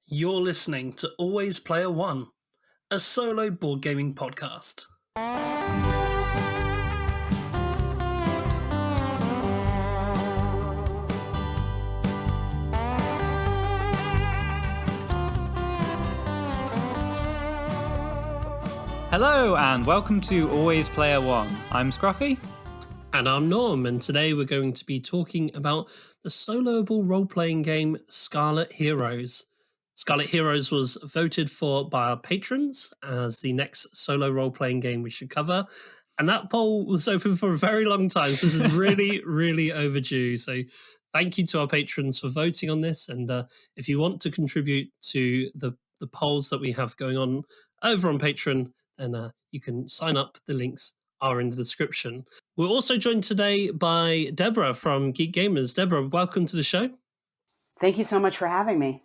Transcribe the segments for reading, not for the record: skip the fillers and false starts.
You're listening to Always Player One, a solo board gaming podcast. Hello and welcome to Always Player One. I'm Scruffy. And I'm Norm, and today we're going to be talking about the soloable role-playing game Scarlet Heroes. Scarlet Heroes was voted for by our patrons as the next solo role-playing game we should cover. And that poll was open for a very long time, so this is really, really overdue. So thank you to our patrons for voting on this. And if you want to contribute to the polls that we have going on over on Patreon, then you can sign up. The links are in the description. We're also joined today by Deborah from Geek Gamers. Deborah, welcome to the show. Thank you so much for having me.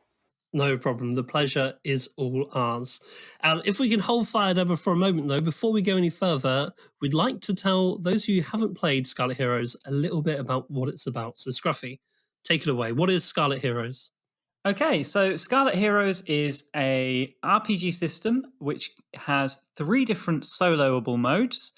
No problem. The pleasure is all ours. If we can hold fire, Deborah, for a moment, though, before we go any further, we'd like to tell those of you who haven't played Scarlet Heroes a little bit about what it's about. So, Scruffy, take it away. What is Scarlet Heroes? Okay, so Scarlet Heroes is a RPG system which has 3 different soloable modes.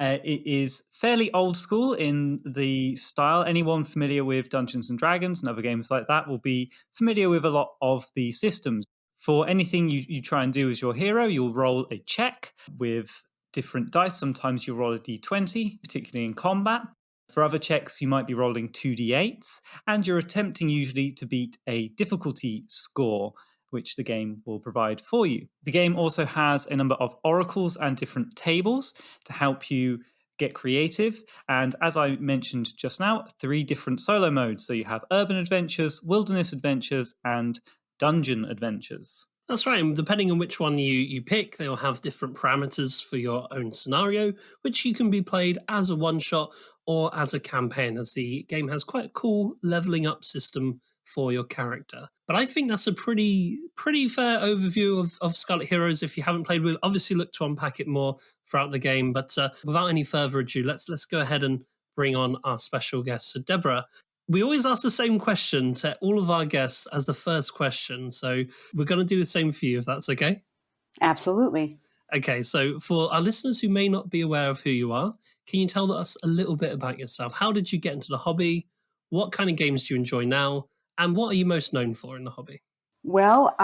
It is fairly old school in the style. Anyone familiar with Dungeons and Dragons and other games like that will be familiar with a lot of the systems. For anything you try and do as your hero, you'll roll a check with different dice. Sometimes you'll roll a d20, particularly in combat. For other checks, you might be rolling 2d8s, and you're attempting usually to beat a difficulty score, which the game will provide for you. The game also has a number of oracles and different tables to help you get creative. And as I mentioned just now, 3 different solo modes. So you have urban adventures, wilderness adventures, and dungeon adventures. That's right. And depending on which one you pick, they'll have different parameters for your own scenario, which you can be played as a one-shot or as a campaign, as the game has quite a cool leveling up system for your character. But I think that's a pretty fair overview of Scarlet Heroes. If you haven't played, we'll obviously look to unpack it more throughout the game. But without any further ado, let's go ahead and bring on our special guest. So Deborah, we always ask the same question to all of our guests as the first question. So we're going to do the same for you, if that's okay. Absolutely. Okay, so for our listeners who may not be aware of who you are, can you tell us a little bit about yourself? How did you get into the hobby? What kind of games do you enjoy now? And what are you most known for in the hobby? Well,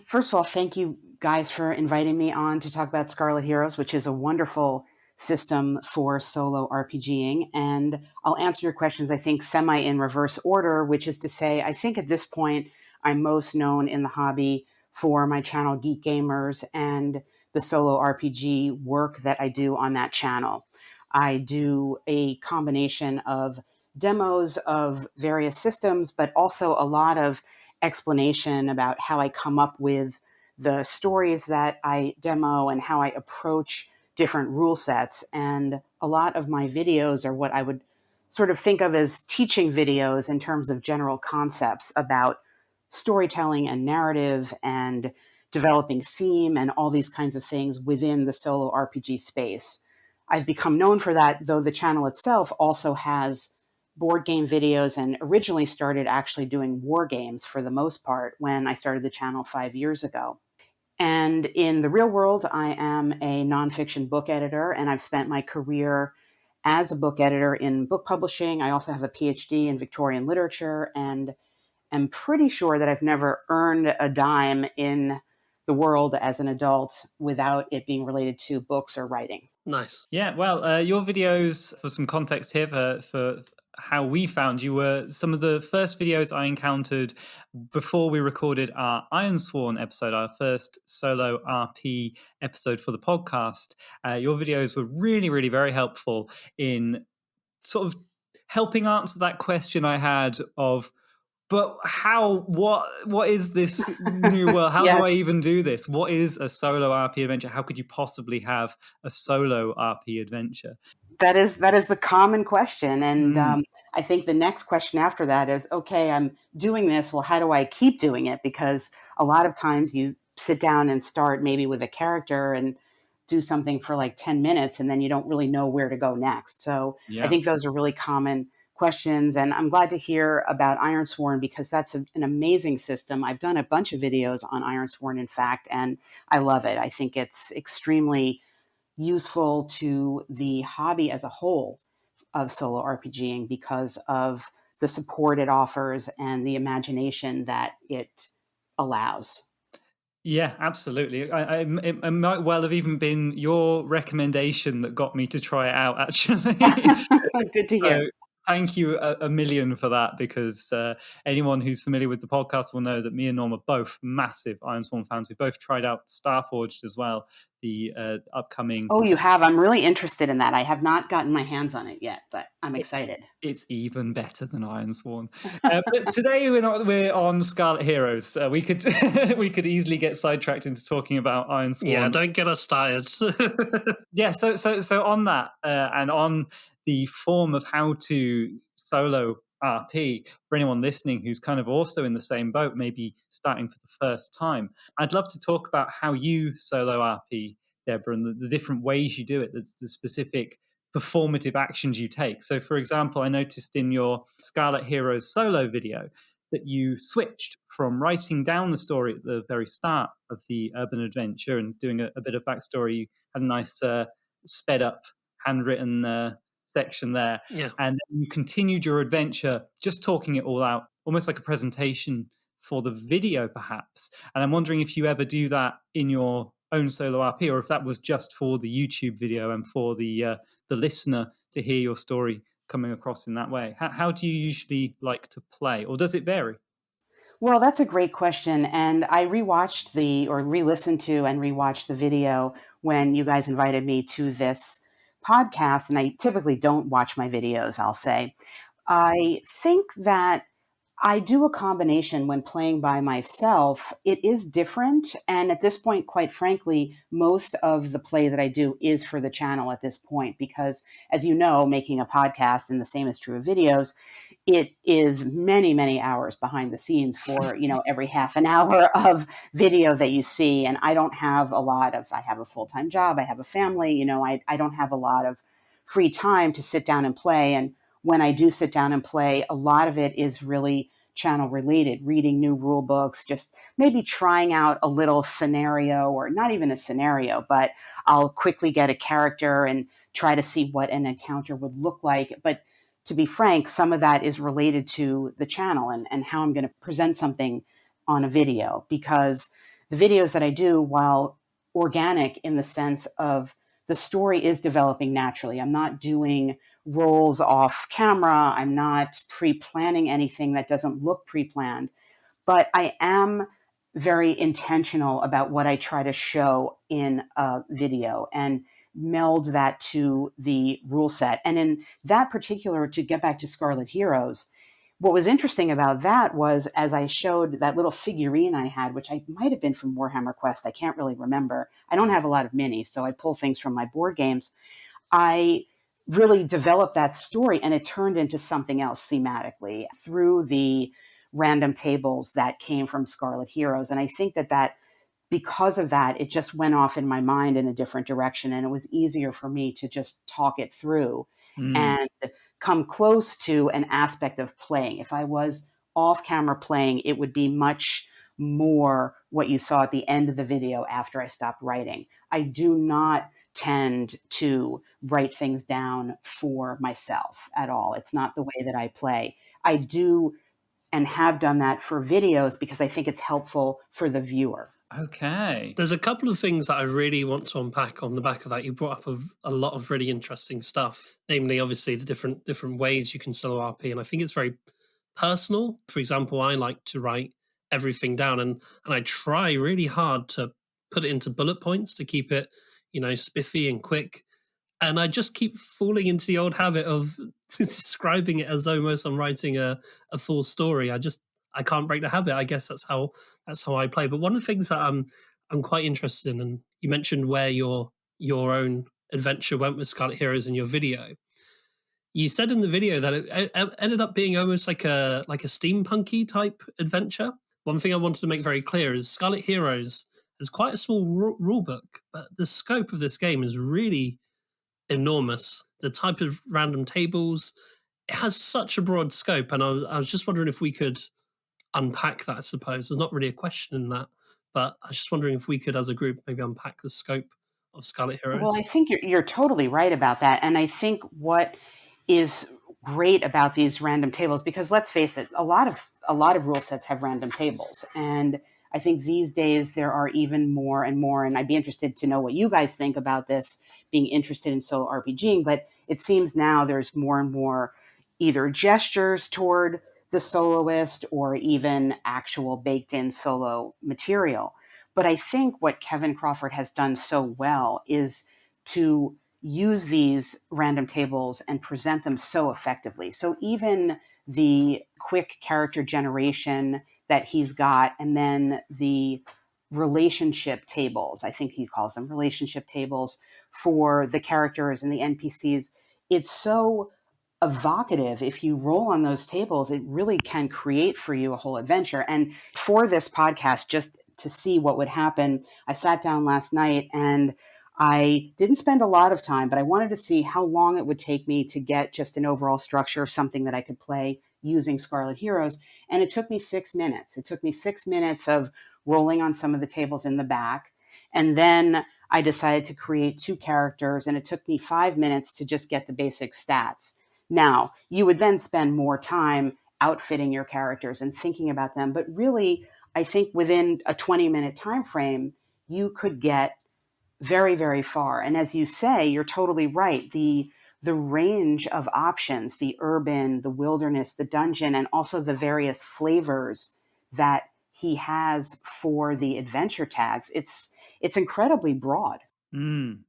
first of all, thank you guys for inviting me on to talk about Scarlet Heroes, which is a wonderful system for solo RPGing. And I'll answer your questions, I think, semi in reverse order, which is to say, I think at this point, I'm most known in the hobby for my channel, Geek Gamers, and the solo RPG work that I do on that channel. I do a combination of demos of various systems, but also a lot of explanation about how I come up with the stories that I demo and how I approach different rule sets. And a lot of my videos are what I would sort of think of as teaching videos in terms of general concepts about storytelling and narrative and developing theme and all these kinds of things within the solo RPG space. I've become known for that, though the channel itself also has board game videos and originally started actually doing war games for the most part when I started the channel 5 years ago. And in the real world, I am a nonfiction book editor, and I've spent my career as a book editor in book publishing. I also have a PhD in Victorian literature, and am pretty sure that I've never earned a dime in the world as an adult without it being related to books or writing. Nice. Yeah, well, your videos, for some context here, for how we found you, were some of the first videos I encountered before we recorded our Ironsworn episode, our first solo RP episode for the podcast. Your videos were really, really very helpful in sort of helping answer that question I had of, but what is this new world? How Yes. do I even do this? What is a solo RP adventure? How could you possibly have a solo RP adventure? That is the common question. And I think the next question after that is, okay, I'm doing this. Well, how do I keep doing it? Because a lot of times you sit down and start maybe with a character and do something for like 10 minutes, and then you don't really know where to go next. So Yeah. I think those are really common questions. And I'm glad to hear about Ironsworn because that's an amazing system. I've done a bunch of videos on Ironsworn, in fact, and I love it. I think it's extremely useful to the hobby as a whole of solo RPGing because of the support it offers and the imagination that it allows. Yeah, absolutely. It might well have even been your recommendation that got me to try it out, actually. Good to So hear. thank you a million for that, because anyone who's familiar with the podcast will know that me and Norm are both massive Ironsworn fans. We both tried out Starforged as well, the upcoming. Oh, you have? I'm really interested in that. I have not gotten my hands on it yet, but I'm excited. It's even better than Ironsworn. But today we're on Scarlet Heroes. We could we could easily get sidetracked into talking about Ironsworn. Yeah, don't get us started. Yeah, so on that and on the form of how to solo RP for anyone listening who's kind of also in the same boat, maybe starting for the first time, I'd love to talk about how you solo RP, Deborah, and the different ways you do it. There's the specific performative actions you take. So, for example, I noticed in your Scarlet Heroes solo video that you switched from writing down the story at the very start of the urban adventure and doing a bit of backstory. You had a nice sped up handwritten section there, Yeah. and then you continued your adventure just talking it all out, almost like a presentation for the video perhaps. And I'm wondering if you ever do that in your own solo RP, or if that was just for the YouTube video and for the listener to hear your story coming across in that way. How do you usually like to play, or does it vary? Well, that's a great question. And I rewatched or re-listened to and rewatched the video when you guys invited me to this podcast. And I typically don't watch my videos, I'll say. I think that I do a combination when playing by myself. It is different. And at this point, quite frankly, most of the play that I do is for the channel at this point, because as you know, making a podcast, and the same is true of videos, it is many, many hours behind the scenes for, every half an hour of video that you see. And I don't have I have a full-time job, I have a family, I don't have a lot of free time to sit down and play. And when I do sit down and play, a lot of it is really channel related, reading new rule books, just maybe trying out a little scenario, or not even a scenario, but I'll quickly get a character and try to see what an encounter would look like. But to be frank, some of that is related to the channel and how I'm going to present something on a video, because the videos that I do, while organic in the sense of the story is developing naturally, I'm not doing rolls off camera, I'm not pre-planning anything that doesn't look pre-planned, but I am very intentional about what I try to show in a video and meld that to the rule set. And in that particular, to get back to Scarlet Heroes, what was interesting about that was, as I showed that little figurine I had, which I might have been from Warhammer Quest, I can't really remember. I don't have a lot of minis, so I pull things from my board games. I really developed that story, and it turned into something else thematically through the random tables that came from Scarlet Heroes. And I think that because of that, it just went off in my mind in a different direction, and it was easier for me to just talk it through and come close to an aspect of playing. If I was off camera playing, it would be much more what you saw at the end of the video after I stopped writing. I do not tend to write things down for myself at all. It's not the way that I play. I do and have done that for videos because I think it's helpful for the viewer. Okay. There's a couple of things that I really want to unpack on the back of that. You brought up a lot of really interesting stuff, namely, obviously, the different ways you can solo RP, and I think it's very personal. For example, I like to write everything down, and I try really hard to put it into bullet points to keep it, spiffy and quick. And I just keep falling into the old habit of describing it as almost I'm writing a full story. I can't break the habit. I guess that's how I play. But one of the things that I'm quite interested in, and you mentioned where your own adventure went with Scarlet Heroes in your video. You said in the video that it ended up being almost like a steampunky type adventure. One thing I wanted to make very clear is Scarlet Heroes is quite a small rule book, but the scope of this game is really enormous. The type of random tables, it has such a broad scope, and I was just wondering if we could unpack that. I suppose there's not really a question in that, but I was just wondering if we could, as a group, maybe unpack the scope of Scarlet Well, I Heroes. think you're totally right about that. And I think what is great about these random tables, because let's face it, a lot of rule sets have random tables. And I think these days there are even more and more, and I'd be interested to know what you guys think about this, being interested in solo RPGing, but it seems now there's more and more either gestures toward the soloist or even actual baked in solo material. But I think what Kevin Crawford has done so well is to use these random tables and present them so effectively. So even the quick character generation that he's got, and then the relationship tables, I think he calls them relationship tables for the characters and the NPCs, it's so evocative. If you roll on those tables, it really can create for you a whole adventure. And for this podcast, just to see what would happen, I sat down last night and I didn't spend a lot of time, but I wanted to see how long it would take me to get just an overall structure of something that I could play using Scarlet Heroes. And it took me 6 minutes. It took me 6 minutes of rolling on some of the tables in the back. And then I decided to create 2 characters, and it took me 5 minutes to just get the basic stats. Now, you would then spend more time outfitting your characters and thinking about them, but really, I think within a 20-minute time frame, you could get very, very far. And as you say, you're totally right. The range of options, the urban, the wilderness, the dungeon, and also the various flavors that he has for the adventure tags, it's incredibly broad. Mm.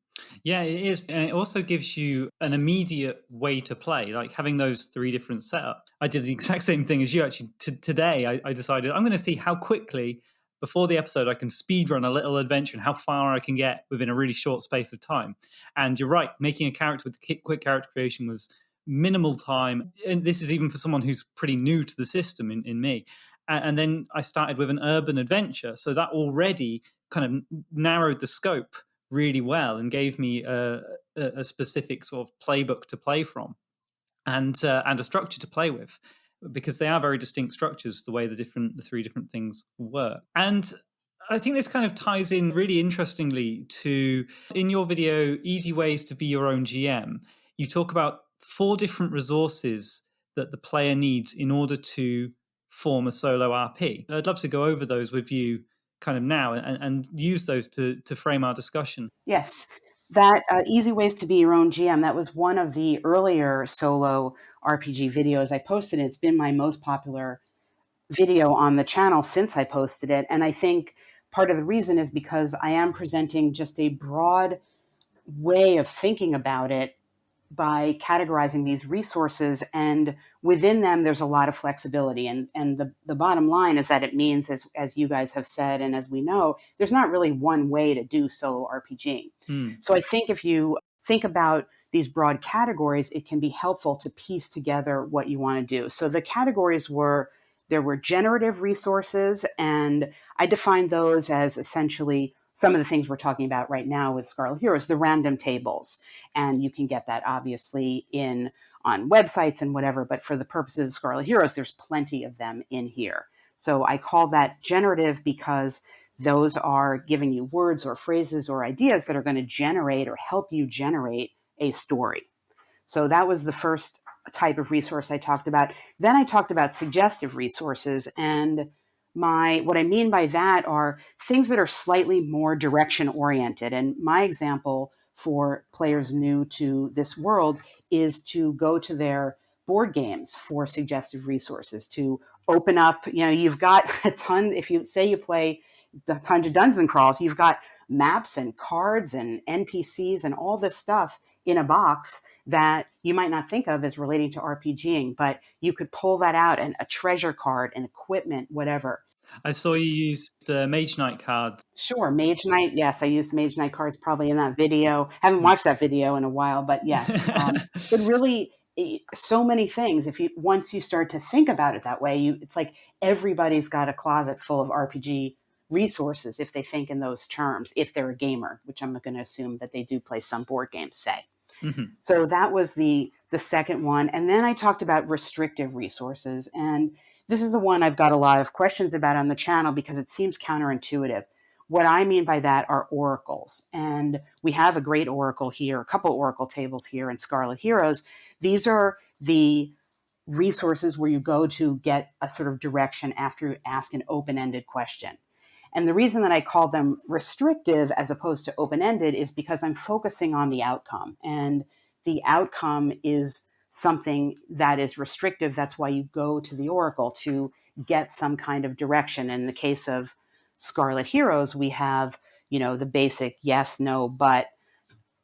Yeah, it is. And it also gives you an immediate way to play, like having those 3 different setups. I did the exact same thing as you actually. Today, I decided I'm going to see how quickly, before the episode, I can speed run a little adventure and how far I can get within a really short space of time. And you're right, making a character with quick character creation was minimal time. And this is even for someone who's pretty new to the system in me. And then I started with an urban adventure. So that already kind of narrowed the scope really well and gave me a specific sort of playbook to play from and a structure to play with, because they are very distinct structures, the way the 3 different things work. And I think this kind of ties in really interestingly to, in your video, Easy Ways to Be Your Own GM, you talk about 4 different resources that the player needs in order to form a solo RP. I'd love to go over those with you kind of now and use those to frame our discussion. Yes, that Easy Ways to Be Your Own GM, that was one of the earlier solo RPG videos I posted. It's been my most popular video on the channel since I posted it. And I think part of the reason is because I am presenting just a broad way of thinking about it by categorizing these resources, and within them there's a lot of flexibility, and the bottom line is that it means, as you guys have said and as we know, there's not really one way to do solo RPG. So I think if you think about these broad categories, it can be helpful to piece together what you want to do. So the categories were, there were generative resources, and I defined those as essentially some of the things we're talking about right now with Scarlet Heroes, the random tables. And you can get that obviously on websites and whatever, but for the purposes of Scarlet Heroes, there's plenty of them in here. So I call that generative because those are giving you words or phrases or ideas that are going to generate or help you generate a story. So that was the first type of resource I talked about. Then I talked about suggestive resources, and what I mean by that are things that are slightly more direction oriented. And my example for players new to this world is to go to their board games for suggestive resources, to open up, you've got a ton, if you say you play tons of Dungeons Crawls, you've got maps and cards and NPCs and all this stuff in a box that you might not think of as relating to RPGing, but you could pull that out, and a treasure card and equipment, whatever. I saw you used Mage Knight cards. Sure, Mage Knight. Yes, I used Mage Knight cards probably in that video. Haven't watched that video in a while, but yes. But really, so many things. Once you start to think about it that way, it's like everybody's got a closet full of RPG resources if they think in those terms, if they're a gamer, which I'm going to assume that they do play some board games, say. Mhm. So that was the second one. And then I talked about restrictive resources. And this is the one I've got a lot of questions about on the channel because it seems counterintuitive. What I mean by that are oracles. And we have a great oracle here, a couple oracle tables here in Scarlet Heroes. These are the resources where you go to get a sort of direction after you ask an open-ended question. And the reason that I call them restrictive as opposed to open-ended is because I'm focusing on the outcome. And the outcome is something that is restrictive. That's why you go to the oracle to get some kind of direction. In the case of Scarlet Heroes, we have, the basic yes, no, but,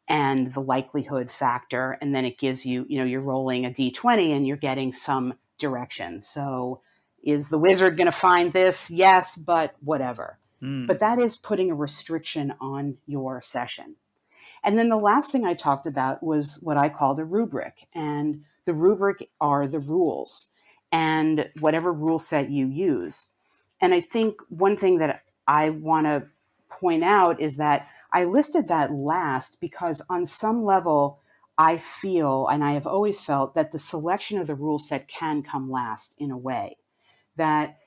and the likelihood factor. And then it gives you, you're rolling a d20 and you're getting some direction. So is the wizard going to find this? Yes, but whatever. But Mm. that is putting a restriction on your session. And then the last thing I talked about was what I called a rubric. And the rubric are the rules and whatever rule set you use. And I think one thing that I want to point out is that I listed that last because on some level, I feel, and I have always felt, that the selection of the rule set can come last in a way that,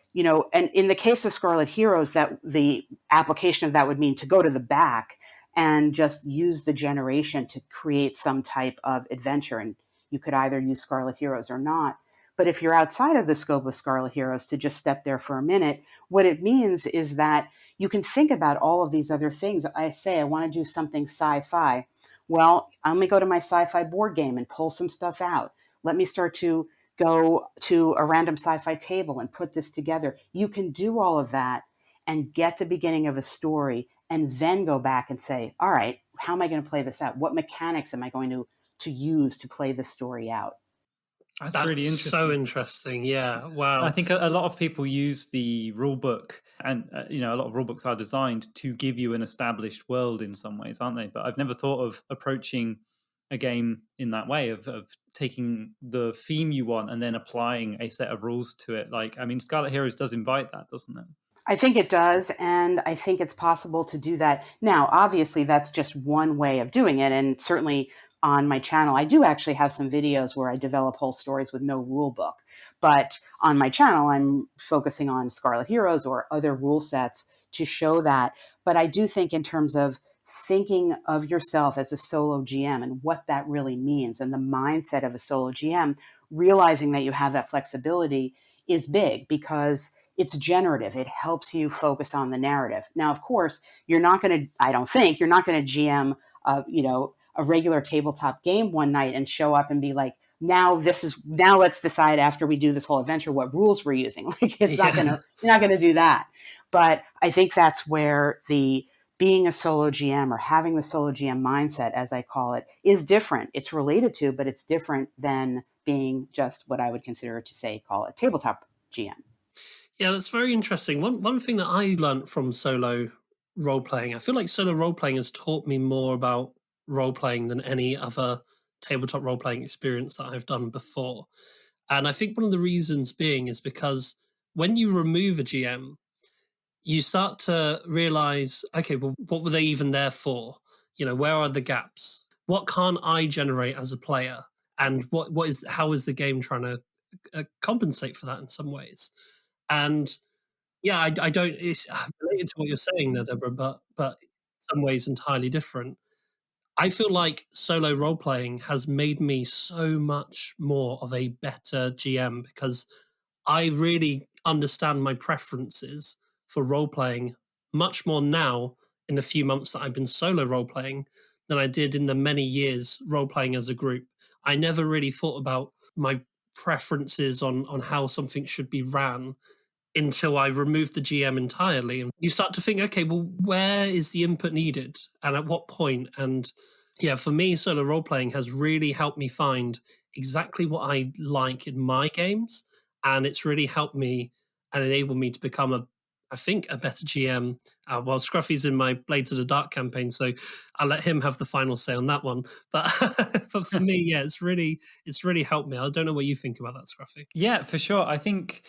and in the case of Scarlet Heroes, that the application of that would mean to go to the back and just use the generation to create some type of adventure. And you could either use Scarlet Heroes or not. But if you're outside of the scope of Scarlet Heroes, to just step there for a minute, what it means is that you can think about all of these other things. I say, I want to do something sci-fi. Well, I'm going to go to my sci-fi board game and pull some stuff out. Let me start to go to a random sci-fi table and put this together. You can do all of that and get the beginning of a story and then go back and say, all right, how am I going to play this out? What mechanics am I going to use to play this story out? That's That's really so interesting. interesting. Yeah. I Wow. think a lot of people use the rule book, and a lot of rule books are designed to give you an established world in some ways, aren't they? But I've never thought of approaching a game in that way of taking the theme you want and then applying a set of rules to it. Like, I mean, Scarlet Heroes does invite that, doesn't it? I think it does, and I think it's possible to do that. Now, obviously, that's just one way of doing it, and certainly on my channel, I do actually have some videos where I develop whole stories with no rule book. But on my channel, I'm focusing on Scarlet Heroes or other rule sets to show that. But I do think in terms of thinking of yourself as a solo GM and what that really means and the mindset of a solo GM, realizing that you have that flexibility is big because it's generative. It helps you focus on the narrative. Now, of course, you're not going to, I don't think, you're not going to GM, a regular tabletop game one night and show up and be like, now let's decide after we do this whole adventure what rules we're using. Like Yeah. you're not going to do that. But I think that's where the being a solo GM or having the solo GM mindset, as I call it, is different. It's related to, but it's different than being just what I would consider to say, call it tabletop GM. Yeah, that's very interesting. One thing that I learned from solo role playing, I feel like solo role playing has taught me more about role playing than any other tabletop role playing experience that I've done before. And I think one of the reasons being is because when you remove a GM, you start to realize, okay, well, what were they even there for? Where are the gaps? What can't I generate as a player? And how is the game trying to compensate for that in some ways? And yeah, I don't. It's related to what you're saying there, Deborah, but in some ways entirely different. I feel like solo role playing has made me so much more of a better GM because I really understand my preferences for role playing much more now in the few months that I've been solo role playing than I did in the many years role playing as a group. I never really thought about my preferences on how something should be ran until I removed the GM entirely. And you start to think, okay, well, where is the input needed and at what point? And yeah, for me, solo role playing has really helped me find exactly what I like in my games. And it's really helped me and enabled me to become I think, a better GM. Well, Scruffy's in my Blades of the Dark campaign, so I'll let him have the final say on that one. But but for me, yeah, it's really helped me. I don't know what you think about that, Scruffy. Yeah, for sure. I think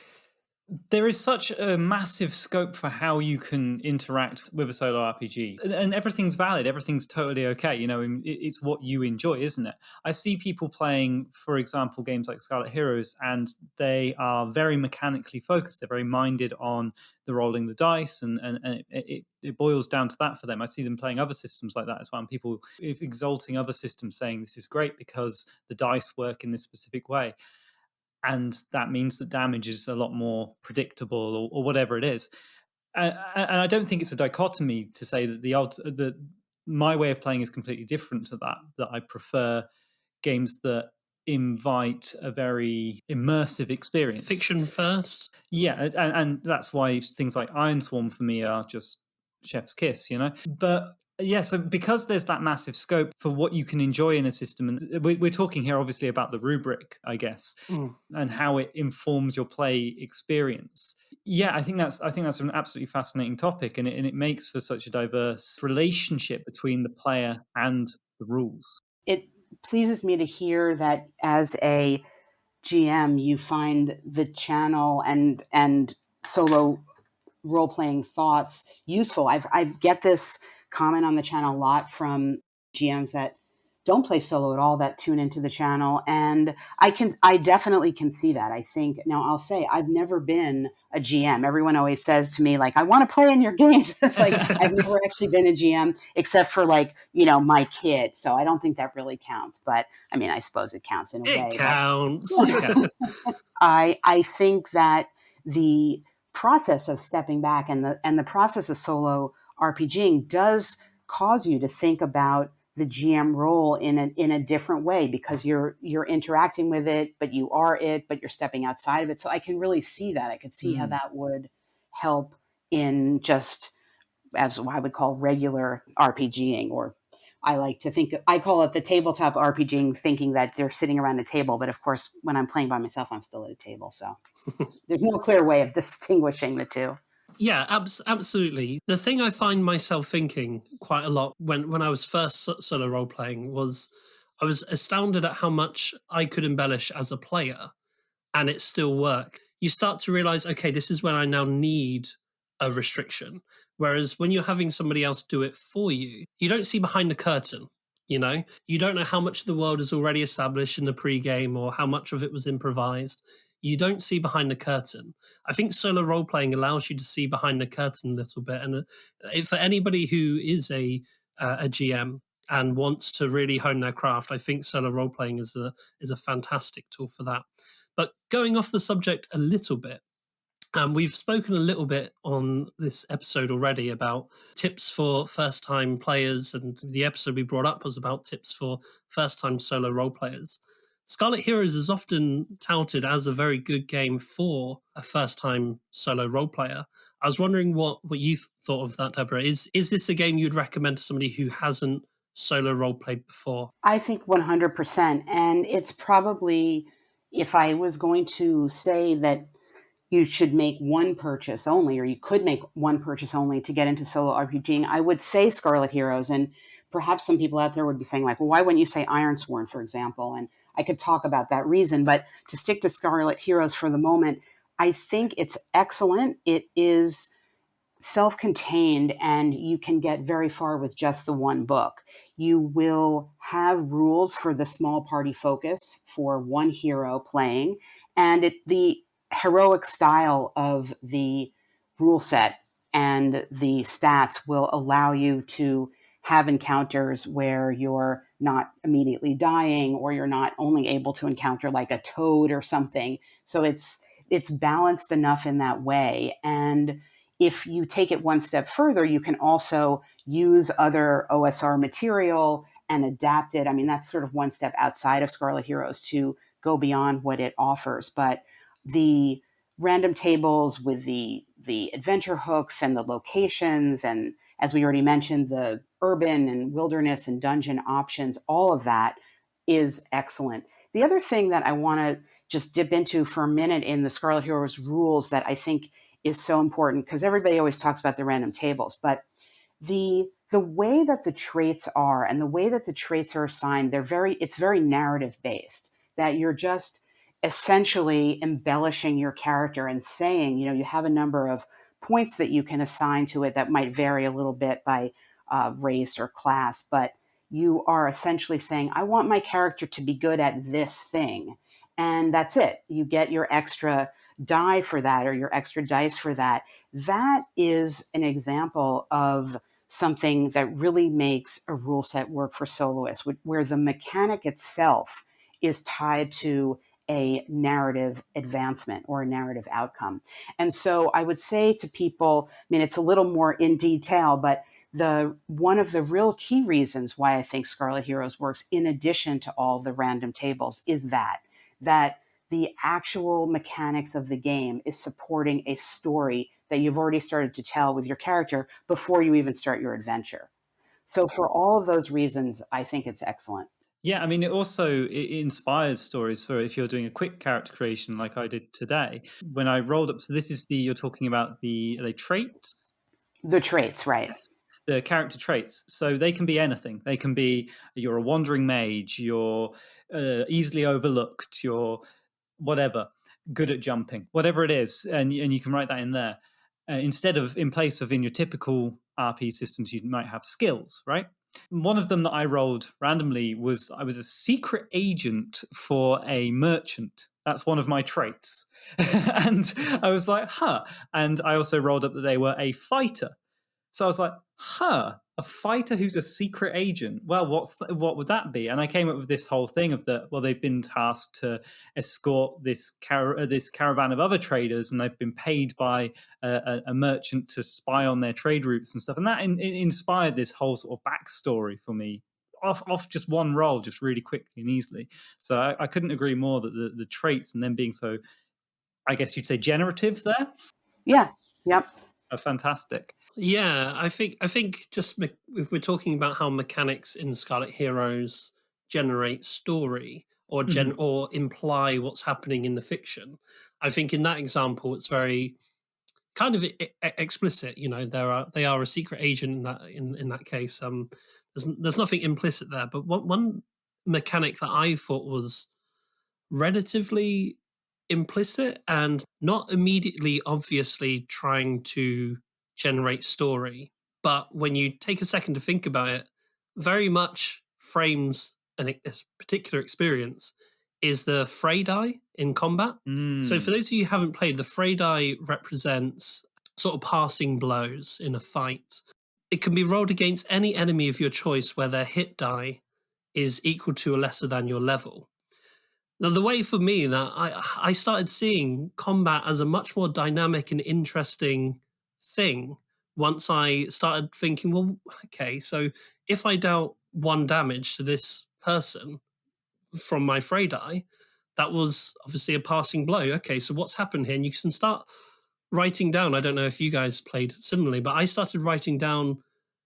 There is such a massive scope for how you can interact with a solo RPG, and everything's valid. Everything's totally okay. It's what you enjoy, isn't it? I see people playing, for example, games like Scarlet Heroes, and they are very mechanically focused. They're very minded on the rolling the dice, and it boils down to that for them. I see them playing other systems like that as well, and people exalting other systems, saying this is great because the dice work in this specific way, and that means that damage is a lot more predictable, or whatever it is. And I don't think it's a dichotomy to say that that my way of playing is completely different to that. That I prefer games that invite a very immersive experience. Fiction first. Yeah, and that's why things like Ironsworn for me are just chef's kiss, But yeah, so because there's that massive scope for what you can enjoy in a system, and we're talking here obviously about the rubric, I guess, and how it informs your play experience. Yeah, I think that's an absolutely fascinating topic, and it makes for such a diverse relationship between the player and the rules. It pleases me to hear that as a GM, you find the channel and solo role playing thoughts useful. I get this comment on the channel a lot from GMs that don't play solo at all that tune into the channel, and I definitely can see that. I think now I'll say I've never been a GM. Everyone always says to me like, I want to play in your games. It's like I've never actually been a GM except for like my kid. So I don't think that really counts. But I mean, I suppose it counts in a way. It counts. I think that the process of stepping back and the process of solo RPGing does cause you to think about the GM role in a different way, because you're interacting with it, but you're stepping outside of it. So I can really see that. I could see how that would help in just as I would call regular RPGing, or I call it the tabletop RPGing, thinking that they're sitting around a table. But of course, when I'm playing by myself, I'm still at a table. So there's no clear way of distinguishing the two. Yeah, absolutely. The thing I find myself thinking quite a lot when I was first solo role playing was I was astounded at how much I could embellish as a player and it still work. You start to realize, okay, this is when I now need a restriction. Whereas when you're having somebody else do it for you, you don't see behind the curtain. You don't know how much of the world is already established in the pre-game or how much of it was improvised. You don't see behind the curtain. I think solo role playing allows you to see behind the curtain a little bit. And for anybody who is a GM and wants to really hone their craft, I think solo role playing is a fantastic tool for that. But going off the subject a little bit, we've spoken a little bit on this episode already about tips for first-time players, and the episode we brought up was about tips for first-time solo role players. Scarlet Heroes is often touted as a very good game for a first-time solo role player. I was wondering what you thought of that, Deborah. Is this a game you'd recommend to somebody who hasn't solo role played before? I think 100%. And it's probably, if I was going to say that you should make one purchase only, or you could make one purchase only to get into solo RPGing, I would say Scarlet Heroes. And perhaps some people out there would be saying like, well, why wouldn't you say Ironsworn, for example? And I could talk about that reason, but to stick to Scarlet Heroes for the moment, I think it's excellent. It is self-contained and you can get very far with just the one book. You will have rules for the small party focus for one hero playing, and the heroic style of the rule set and the stats will allow you to have encounters where you're not immediately dying, or you're not only able to encounter like a toad or something. So it's balanced enough in that way. And if you take it one step further, you can also use other OSR material and adapt it. I mean, that's sort of one step outside of Scarlet Heroes to go beyond what it offers. But the random tables with the adventure hooks and the locations, and as we already mentioned, the urban and wilderness and dungeon options, all of that is excellent. The other thing that I want to just dip into for a minute in the Scarlet Heroes rules that I think is so important, because everybody always talks about the random tables, but the way that the traits are and the way that the traits are assigned, it's very narrative based, that you're just essentially embellishing your character and saying, you have a number of points that you can assign to it that might vary a little bit by race or class, but you are essentially saying, I want my character to be good at this thing. And that's it. You get your extra die for that, or your extra dice for that. That is an example of something that really makes a rule set work for soloists, where the mechanic itself is tied to a narrative advancement or a narrative outcome. And so I would say to people, it's a little more in detail, but one of the real key reasons why I think Scarlet Heroes works, in addition to all the random tables, is that the actual mechanics of the game is supporting a story that you've already started to tell with your character before you even start your adventure. So for all of those reasons, I think it's excellent. Yeah, it inspires stories for if you're doing a quick character creation like I did today. When I rolled up, so this is you're talking about are they traits? The traits, right. Yes. The character traits. So they can be anything. They can be, you're a wandering mage, you're easily overlooked, you're whatever, good at jumping, whatever it is. And you can write that in there. In place of in your typical RP systems, you might have skills, right? One of them that I rolled randomly was I was a secret agent for a merchant. That's one of my traits. And I was like, huh. And I also rolled up that they were a fighter. So I was like, a fighter who's a secret agent. Well, what would that be? And I came up with this whole thing of they've been tasked to escort this caravan of other traders, and they've been paid by a merchant to spy on their trade routes and stuff. And that inspired this whole sort of backstory for me off just one roll, just really quickly and easily. So I couldn't agree more that the traits and them being so, I guess you'd say, generative there. Yeah. Yep. Are fantastic. Yeah, I think just if we're talking about how mechanics in Scarlet Heroes generate story or or imply what's happening in the fiction, I think in that example it's very kind of explicit. They are a secret agent in that case. There's nothing implicit there, but one mechanic that I thought was relatively implicit and not immediately obviously trying to generate story, but when you take a second to think about it, very much frames a particular experience, is the fray die in combat. So for those of you who haven't played, the fray die represents sort of passing blows in a fight. It can be rolled against any enemy of your choice where their hit die is equal to or lesser than your level. Now, the way for me that I started seeing combat as a much more dynamic and interesting thing once I started thinking, well, okay, so if I dealt 1 damage to this person from my fray die, that was obviously a passing blow. Okay, so what's happened here? And you can start writing down, I don't know if you guys played similarly, but I started writing down,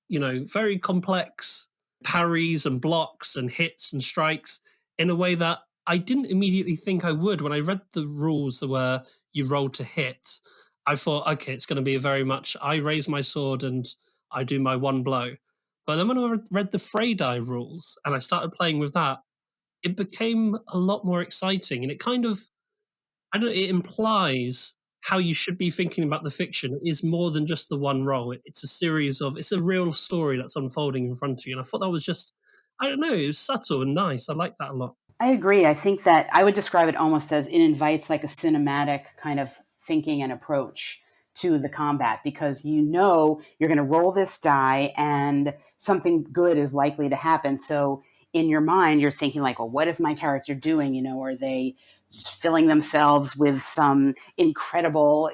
very complex parries and blocks and hits and strikes in a way that I didn't immediately think I would. When I read the rules where you roll to hit, I thought, okay, it's going to be very much I raise my sword and I do my 1 blow. But then when I read the fray die rules and I started playing with that, it became a lot more exciting. And it kind of, I don't know, it implies how you should be thinking about the fiction is more than just the 1 roll. It's it's a real story that's unfolding in front of you. And I thought that was just, I don't know, it was subtle and nice. I like that a lot. I agree. I think that I would describe it almost as it invites like a cinematic kind of thinking and approach to the combat, because you're going to roll this die and something good is likely to happen. So in your mind, you're thinking like, well, what is my character doing? Are they just filling themselves with some incredible,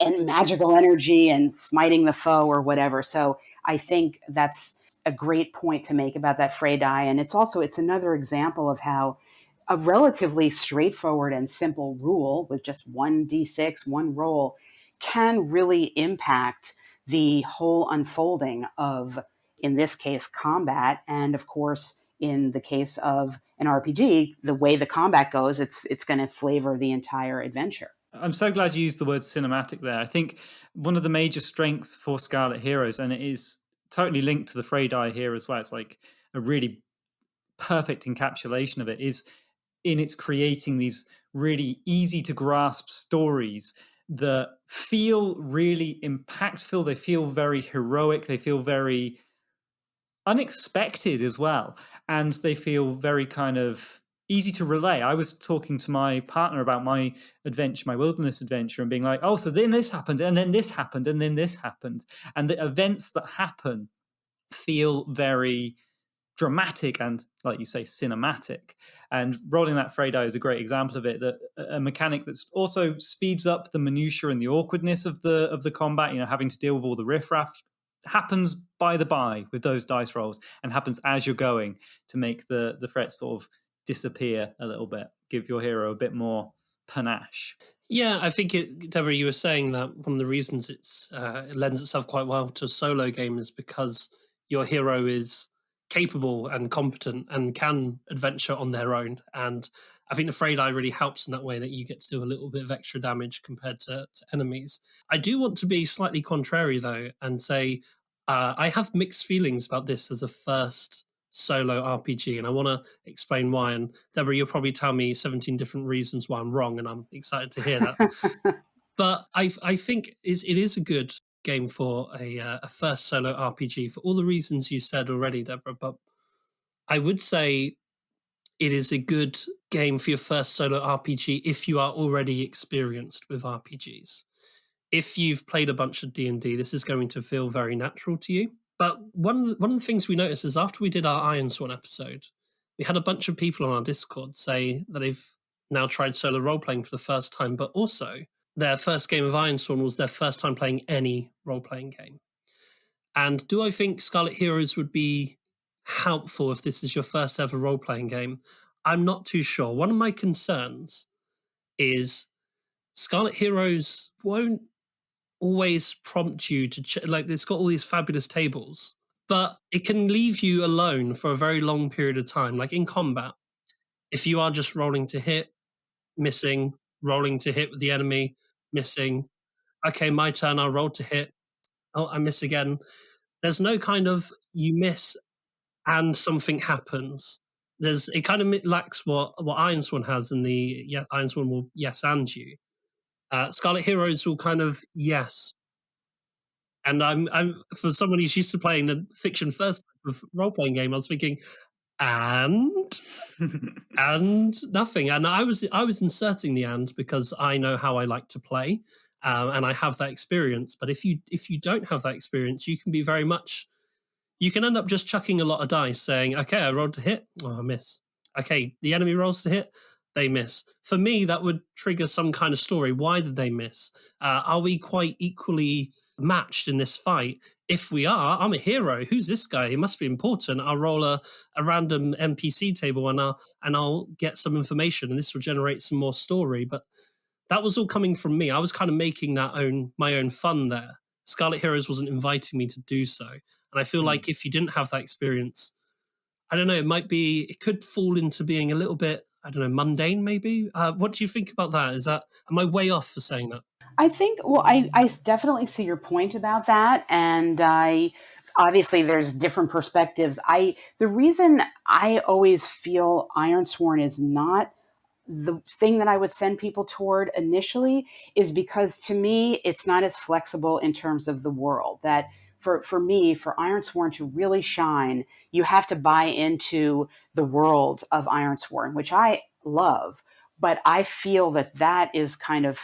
and magical energy and smiting the foe or whatever? So I think that's a great point to make about that fray die. And it's another example of how a relatively straightforward and simple rule with just 1d6, 1 roll, can really impact the whole unfolding of, in this case, combat. And of course, in the case of an RPG, the way the combat goes, it's going to flavor the entire adventure. I'm so glad you used the word cinematic there. I think one of the major strengths for Scarlet Heroes, and it is totally linked to the fray die here as well, it's like a really perfect encapsulation of it, is in its creating these really easy to grasp stories that feel really impactful. They feel very heroic. They feel very unexpected as well. And they feel very kind of easy to relay. I was talking to my partner about my adventure, my wilderness adventure, and being like, oh, so then this happened, and then this happened, and then this happened. And the events that happen feel very dramatic and, like you say, cinematic. And rolling that fray die is a great example of it. That a mechanic that also speeds up the minutiae and the awkwardness of the combat. Having to deal with all the riffraff happens by the by with those dice rolls, and happens as you're going to make the threats sort of disappear a little bit, give your hero a bit more panache. Yeah, I think Deborah, you were saying that one of the reasons it lends itself quite well to a solo game is because your hero is capable and competent and can adventure on their own. And I think the Frey die really helps in that way, that you get to do a little bit of extra damage compared to enemies. I do want to be slightly contrary though and say I have mixed feelings about this as a first solo RPG, and I want to explain why. And Deborah, you'll probably tell me 17 different reasons why I'm wrong, and I'm excited to hear that. But I think it is a good game for a first solo RPG for all the reasons you said already, Deborah. But I would say it is a good game for your first solo RPG if you are already experienced with RPGs. If you've played a bunch of D&D, this is going to feel very natural to you. But one of the things we noticed is after we did our Ironsworn episode, we had a bunch of people on our Discord say that they've now tried solo role playing for the first time, but also their first game of Ironsworn was their first time playing any role playing game. And do I think Scarlet Heroes would be helpful if this is your first ever role playing game? I'm not too sure. One of my concerns is Scarlet Heroes won't always prompt you to like, it's got all these fabulous tables, but it can leave you alone for a very long period of time. Like in combat, if you are just rolling to hit, missing, rolling to hit with the enemy, missing, okay, my turn, I'll roll to hit, oh, I miss again. There's no kind of you miss and something happens. It kind of lacks what Ironsworn has in the Ironsworn will yes and you. Scarlet Heroes will kind of yes. And I'm for someone who's used to playing the fiction first role playing game, I was thinking, and and nothing. And I was inserting the and because I know how I like to play, and I have that experience. But if you don't have that experience, you can be very much. You can end up just chucking a lot of dice, saying, "Okay, I rolled to hit. Oh, I miss. Okay, the enemy rolls to hit. They miss." For me, that would trigger some kind of story. Why did they miss? Are we quite equally matched in this fight? If we are, I'm a hero. Who's this guy? He must be important. I'll roll a random NPC table and I'll get some information, and this will generate some more story. But that was all coming from me. I was kind of making my own fun there. Scarlet Heroes wasn't inviting me to do so. And I feel like if you didn't have that experience, I don't know, it could fall into being a little bit, I don't know, mundane maybe. What do you think about that? Am I way off for saying that? I think, well, I definitely see your point about that. And obviously there's different perspectives. The reason I always feel Ironsworn is not the thing that I would send people toward initially is because to me, it's not as flexible in terms of the world. That for me, for Ironsworn to really shine, you have to buy into the world of Ironsworn, which I love. But I feel that is kind of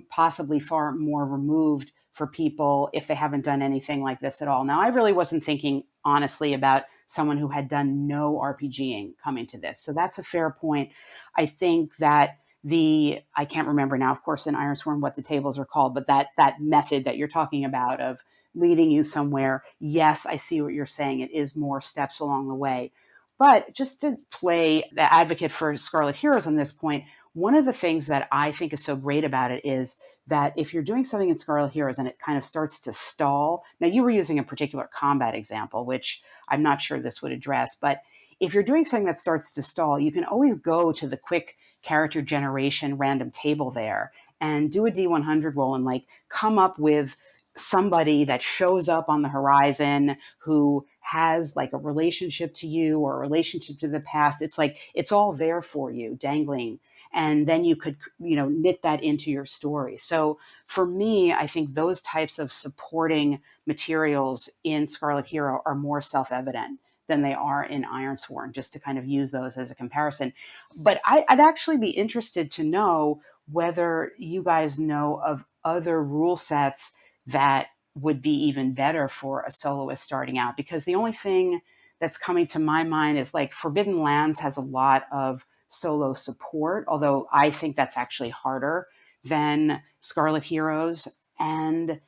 possibly far more removed for people if they haven't done anything like this at all. Now, I really wasn't thinking honestly about someone who had done no RPGing coming to this. So that's a fair point. I think that I can't remember now, of course, in Ironsworn what the tables are called, but that method that you're talking about of leading you somewhere, yes, I see what you're saying. It is more steps along the way. But just to play the advocate for Scarlet Heroes on this point, one of the things that I think is so great about it is that if you're doing something in Scarlet Heroes and it kind of starts to stall, now you were using a particular combat example, which I'm not sure this would address, but if you're doing something that starts to stall, you can always go to the quick character generation random table there and do a D100 roll and come up with somebody that shows up on the horizon who has like a relationship to you or a relationship to the past. It's like it's all there for you, dangling, and then you could, knit that into your story. So for me, I think those types of supporting materials in Scarlet Hero are more self-evident than they are in Ironsworn, just to kind of use those as a comparison. But I'd actually be interested to know whether you guys know of other rule sets that would be even better for a soloist starting out, because the only thing that's coming to my mind is like Forbidden Lands has a lot of solo support, although I think that's actually harder than Scarlet Heroes. And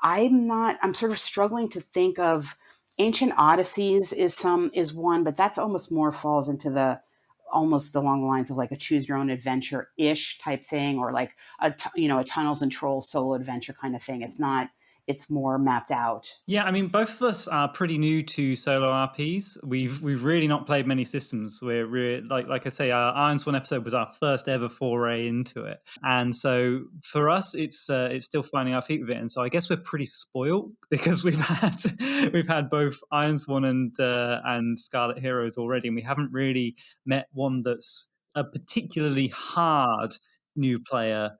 I'm sort of struggling to think of Ancient Odysseys is one, but that's almost more falls into the almost along the lines of like a choose your own adventure ish type thing, or like a Tunnels and Trolls solo adventure kind of thing. It's more mapped out. Yeah, I mean, both of us are pretty new to solo RPs. We've really not played many systems. We're like I say, our Ironsworn episode was our first ever foray into it, and so for us, it's still finding our feet with it. And so I guess we're pretty spoiled because we've had both Ironsworn and Scarlet Heroes already, and we haven't really met one that's a particularly hard new player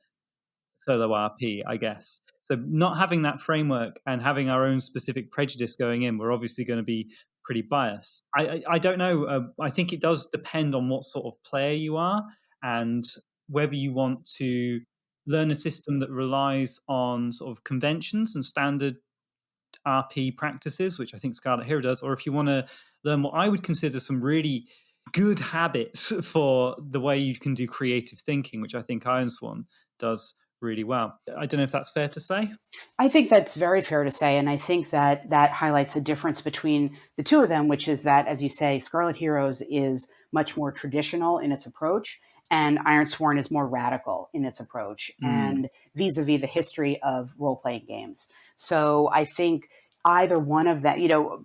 solo RP, I guess. So not having that framework and having our own specific prejudice going in, we're obviously going to be pretty biased. I don't know. I think it does depend on what sort of player you are and whether you want to learn a system that relies on sort of conventions and standard RP practices, which I think Scarlet Hero does, or if you want to learn what I would consider some really good habits for the way you can do creative thinking, which I think Ironsworn does really well. I don't know if that's fair to say. I think that's very fair to say. And I think that that highlights the difference between the two of them, which is that, as you say, Scarlet Heroes is much more traditional in its approach, and Ironsworn is more radical in its approach and vis-a-vis the history of role-playing games. So I think either one of that,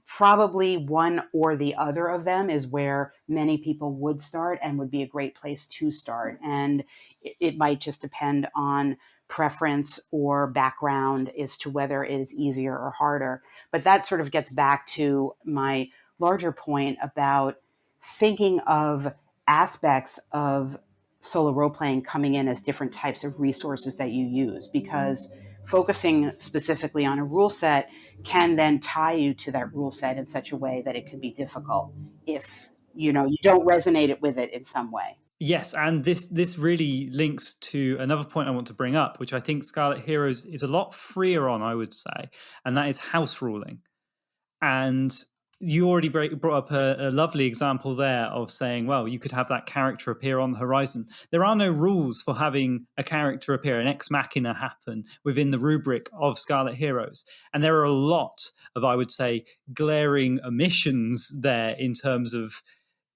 probably one or the other of them is where many people would start and would be a great place to start. And it might just depend on preference or background as to whether it is easier or harder. But that sort of gets back to my larger point about thinking of aspects of solo role playing coming in as different types of resources that you use, because focusing specifically on a rule set can then tie you to that rule set in such a way that it could be difficult if you don't resonate with it in some way. Yes, and this really links to another point I want to bring up, which I think Scarlet Heroes is a lot freer on, I would say, and that is house ruling. And you already brought up a lovely example there of saying, well, you could have that character appear on the horizon. There are no rules for having a character appear, an ex machina happen within the rubric of Scarlet Heroes. And there are a lot of, I would say, glaring omissions there in terms of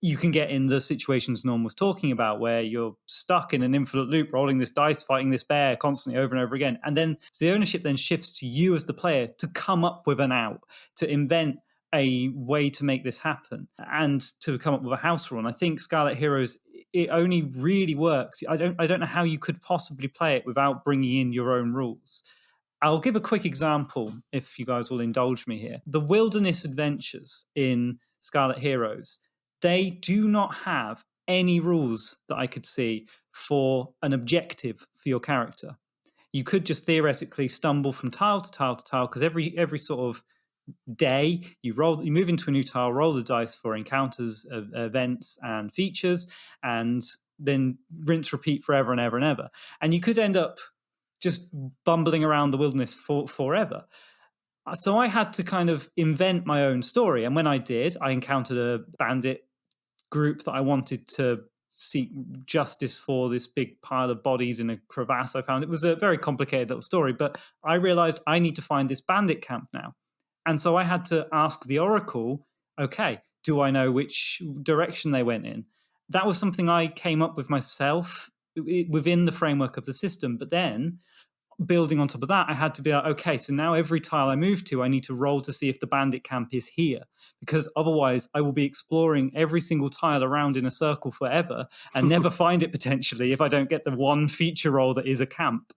you can get in the situations Norm was talking about, where you're stuck in an infinite loop, rolling this dice, fighting this bear constantly over and over again. And then so the ownership then shifts to you as the player to come up with an out, to invent a way to make this happen, and to come up with a house rule. And I think Scarlet Heroes, it only really works. I don't know how you could possibly play it without bringing in your own rules. I'll give a quick example, if you guys will indulge me here. The wilderness adventures in Scarlet Heroes, they do not have any rules that I could see for an objective for your character. You could just theoretically stumble from tile to tile to tile, because every sort of day you move into a new tile, roll the dice for encounters, events, and features, and then rinse repeat forever and ever and ever. And you could end up just bumbling around the wilderness forever. So I had to kind of invent my own story. And when I did, I encountered a bandit group that I wanted to seek justice for, this big pile of bodies in a crevasse I found. It was a very complicated little story, but I realized I need to find this bandit camp now. And so I had to ask the Oracle, okay, do I know which direction they went in? That was something I came up with myself within the framework of the system. But then building on top of that, I had to be like, okay, so now every tile I move to, I need to roll to see if the bandit camp is here, because otherwise I will be exploring every single tile around in a circle forever and never find it potentially if I don't get the one feature roll that is a camp,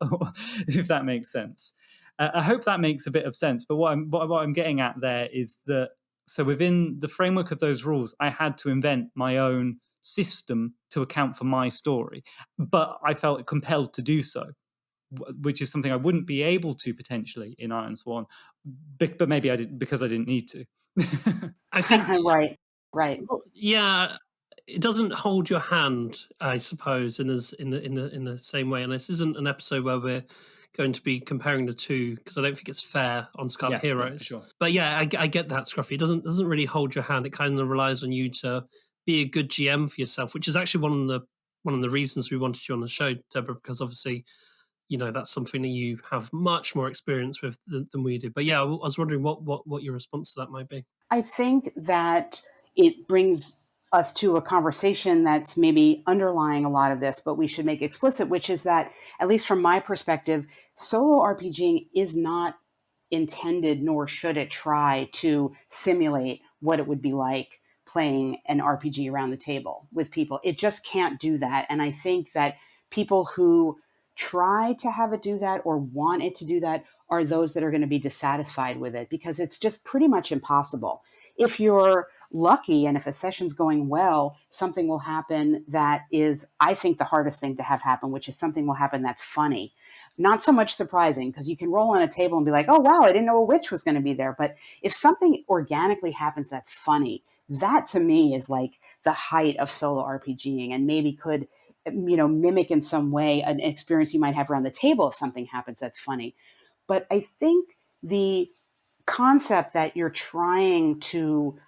if that makes sense. I hope that makes a bit of sense. But what I'm getting at there is that So within the framework of those rules, I had to invent my own system to account for my story. But I felt compelled to do so, which is something I wouldn't be able to potentially in Ironsworn, but maybe I did because I didn't need to. I think, Right. yeah, it doesn't hold your hand, I suppose, in the same way. And this isn't an episode where we're going to be comparing the two because I don't think it's fair on Scarlet Yeah, for Heroes. sure. But yeah, I get that, Scruffy. It doesn't really hold your hand. It kind of relies on you to be a good GM for yourself, which is actually one of the reasons we wanted you on the show, Deborah, because obviously, that's something that you have much more experience with than we do. But yeah, I was wondering what your response to that might be. I think that it brings us to a conversation that's maybe underlying a lot of this, but we should make explicit, which is that, at least from my perspective, solo RPGing is not intended, nor should it try to simulate what it would be like playing an RPG around the table with people. It just can't do that. And I think that people who try to have it do that or want it to do that are those that are going to be dissatisfied with it, because it's just pretty much impossible. If you're lucky and if a session's going well, something will happen that is, I think, the hardest thing to have happen, which is something will happen that's funny. Not so much surprising, because you can roll on a table and be like, oh, wow, I didn't know a witch was going to be there. But if something organically happens that's funny, that to me is like the height of solo RPGing, and maybe could, mimic in some way an experience you might have around the table if something happens that's funny. But I think the concept that you're trying to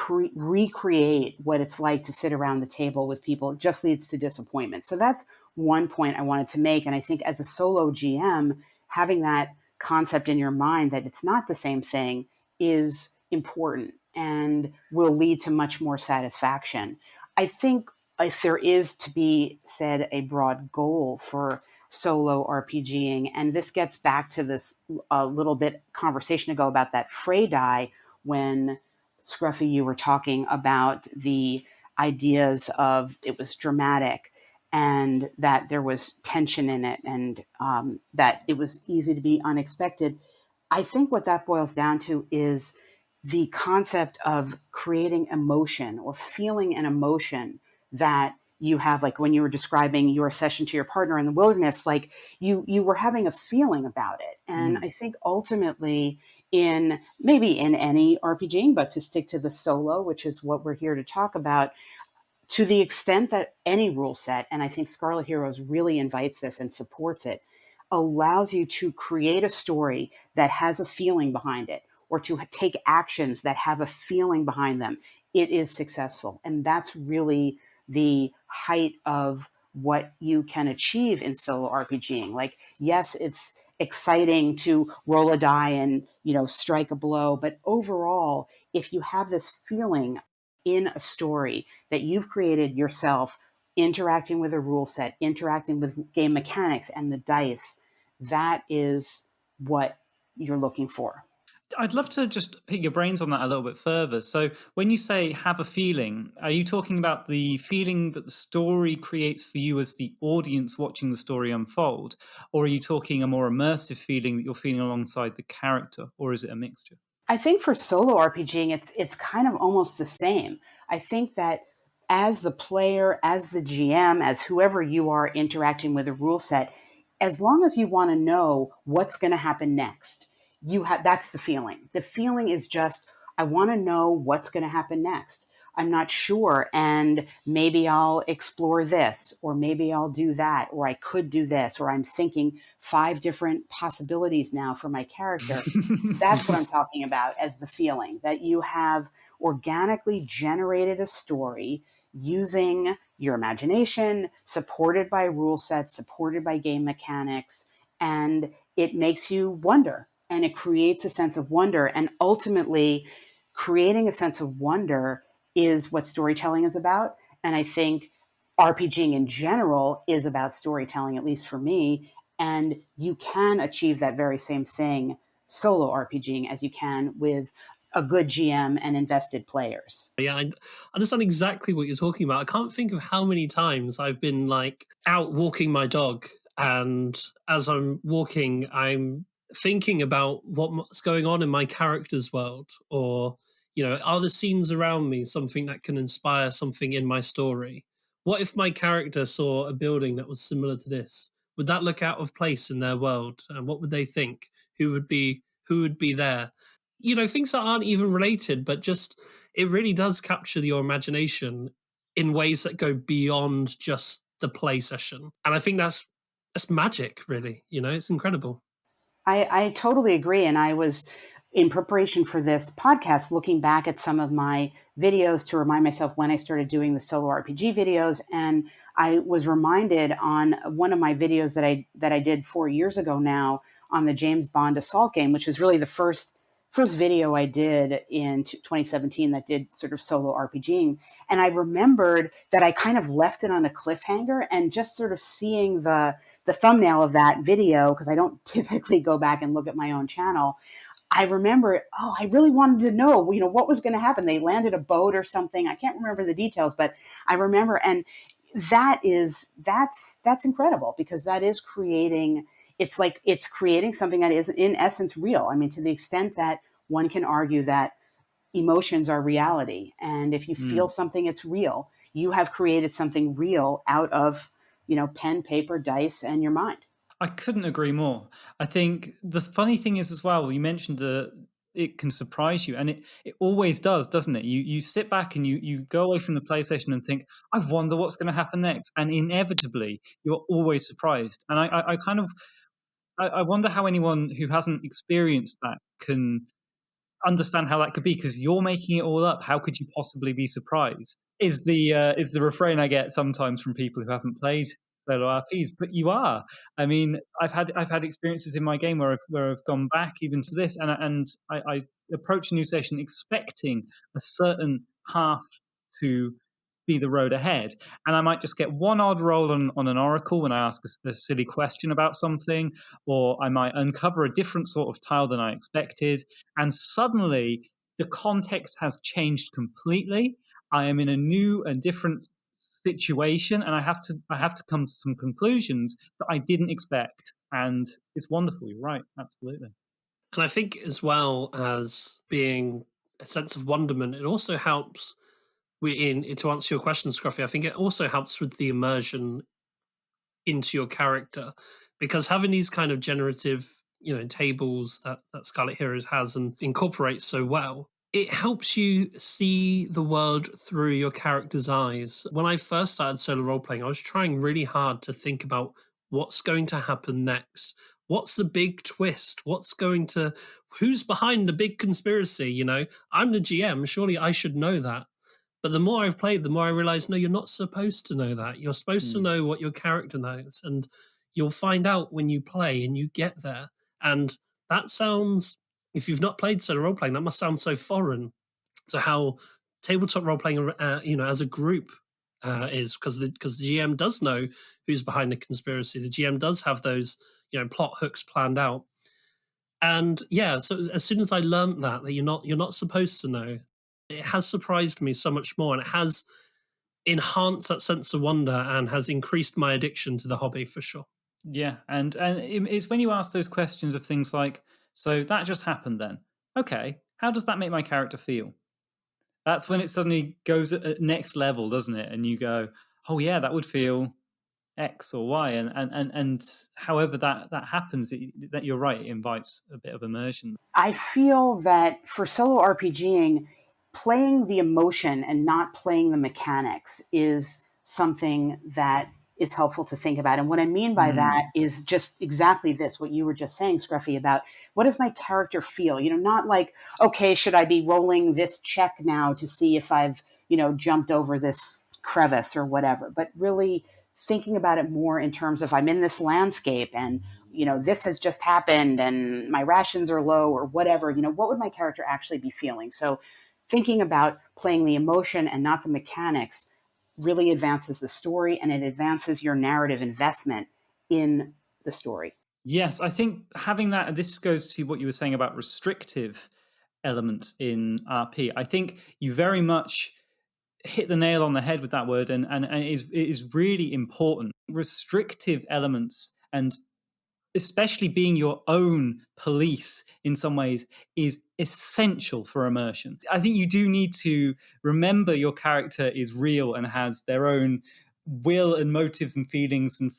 recreate what it's like to sit around the table with people just leads to disappointment. So that's one point I wanted to make. And I think as a solo GM, having that concept in your mind that it's not the same thing is important and will lead to much more satisfaction. I think if there is to be said a broad goal for solo RPGing, and this gets back to this little bit conversation ago about that Frey die, when Scruffy, you were talking about the ideas of it was dramatic and that there was tension in it, and that it was easy to be unexpected. I think what that boils down to is the concept of creating emotion or feeling an emotion that you have, like when you were describing your session to your partner in the wilderness, like you were having a feeling about it. And I think ultimately, in maybe in any RPG, but to stick to the solo, which is what we're here to talk about, to the extent that any rule set, and I think Scarlet Heroes really invites this and supports it, allows you to create a story that has a feeling behind it, or to take actions that have a feeling behind them, it is successful. And that's really the height of what you can achieve in solo RPGing. Like, yes, it's exciting to roll a die and, strike a blow, but overall, if you have this feeling in a story that you've created yourself, interacting with a rule set, interacting with game mechanics and the dice, that is what you're looking for. I'd love to just pick your brains on that a little bit further. So, when you say have a feeling, are you talking about the feeling that the story creates for you as the audience watching the story unfold? Or are you talking a more immersive feeling that you're feeling alongside the character? Or is it a mixture? I think for solo RPGing, it's kind of almost the same. I think that as the player, as the GM, as whoever you are interacting with a rule set, as long as you want to know what's going to happen next, that's the feeling. The feeling is just, I want to know what's going to happen next. I'm not sure, and maybe I'll explore this, or maybe I'll do that, or I could do this, or I'm thinking 5 different possibilities now for my character. That's what I'm talking about as the feeling, that you have organically generated a story using your imagination, supported by rule sets, supported by game mechanics, and it makes you wonder, and it creates a sense of wonder. And ultimately, creating a sense of wonder is what storytelling is about. And I think RPGing in general is about storytelling, at least for me. And you can achieve that very same thing solo RPGing as you can with a good GM and invested players. Yeah, I understand exactly what you're talking about. I can't think of how many times I've been like out walking my dog, and as I'm walking, I'm thinking about what's going on in my character's world, or Are the scenes around me something that can inspire something in my story? What if my character saw a building that was similar to this? Would that look out of place in their world? And what would they think? Who would be there? Things that aren't even related, but just it really does capture your imagination in ways that go beyond just the play session. And I think that's magic, really. It's incredible. I totally agree. And I was, in preparation for this podcast, looking back at some of my videos to remind myself when I started doing the solo RPG videos. And I was reminded on one of my videos that I did 4 years ago now on the James Bond assault game, which was really the first video I did in 2017 that did sort of solo RPGing. And I remembered that I kind of left it on a cliffhanger, and just sort of seeing the thumbnail of that video, because I don't typically go back and look at my own channel. I remember, oh, I really wanted to know, what was going to happen. They landed a boat or something. I can't remember the details, but I remember, and that's incredible, because that is creating. It's like it's creating something that is in essence real. I mean, to the extent that one can argue that emotions are reality, and if you feel something, it's real. You have created something real out of pen, paper, dice, and your mind. I couldn't agree more. I think the funny thing is as well, you mentioned it can surprise you, and it always does, doesn't it? You sit back and you go away from the PlayStation and think, I wonder what's going to happen next, and inevitably you're always surprised. And I kind of I wonder how anyone who hasn't experienced that can understand how that could be, because you're making it all up. How could you possibly be surprised? Is the refrain I get sometimes from people who haven't played solo RPs. But you are. I mean, I've had experiences in my game where I've gone back even to this, and I approach a new session expecting a certain path to be the road ahead, and I might just get one odd roll on an oracle when I ask a silly question about something, or I might uncover a different sort of tile than I expected, and suddenly the context has changed completely. I am in a new and different situation, and I have to come to some conclusions that I didn't expect, and it's wonderful. You're right, absolutely. And I think, as well as being a sense of wonderment, it also helps to answer your question, Scruffy. I think it also helps with the immersion into your character, because having these kind of generative, tables that Scarlet Heroes has and incorporates so well, it helps you see the world through your character's eyes. When I first started solo role playing, I was trying really hard to think about what's going to happen next. What's the big twist? Who's behind the big conspiracy? I'm the GM. Surely I should know that. But the more I've played, the more I realize, no, you're not supposed to know that. You're supposed to Mm. know what your character knows, and you'll find out when you play and you get there. And that sounds, if you've not played solo role playing, that must sound so foreign to how tabletop role playing, as a group, is, because the GM does know who's behind the conspiracy. The GM does have those plot hooks planned out. And yeah, so as soon as I learned that you're not supposed to know, it has surprised me so much more, and it has enhanced that sense of wonder and has increased my addiction to the hobby for sure. Yeah, and it's when you ask those questions of things like, so that just happened then. Okay, how does that make my character feel? That's when it suddenly goes at next level, doesn't it? And you go, oh yeah, that would feel X or Y, and however that happens, that you're right, it invites a bit of immersion. I feel that for solo RPGing, playing the emotion and not playing the mechanics is something that is helpful to think about. And what I mean by that Mm. is just exactly this, what you were just saying, Scruffy, about what does my character feel? Not like, okay, should I be rolling this check now to see if I've, jumped over this crevice or whatever, but really thinking about it more in terms of, I'm in this landscape, and this has just happened and my rations are low or whatever. What would my character actually be feeling? So thinking about playing the emotion and not the mechanics really advances the story, and it advances your narrative investment in the story. Yes, I think having that, this goes to what you were saying about restrictive elements in RP. I think you very much hit the nail on the head with that word, and it is really important. Restrictive elements and especially being your own police in some ways, is essential for immersion. I think you do need to remember your character is real and has their own will and motives and feelings, and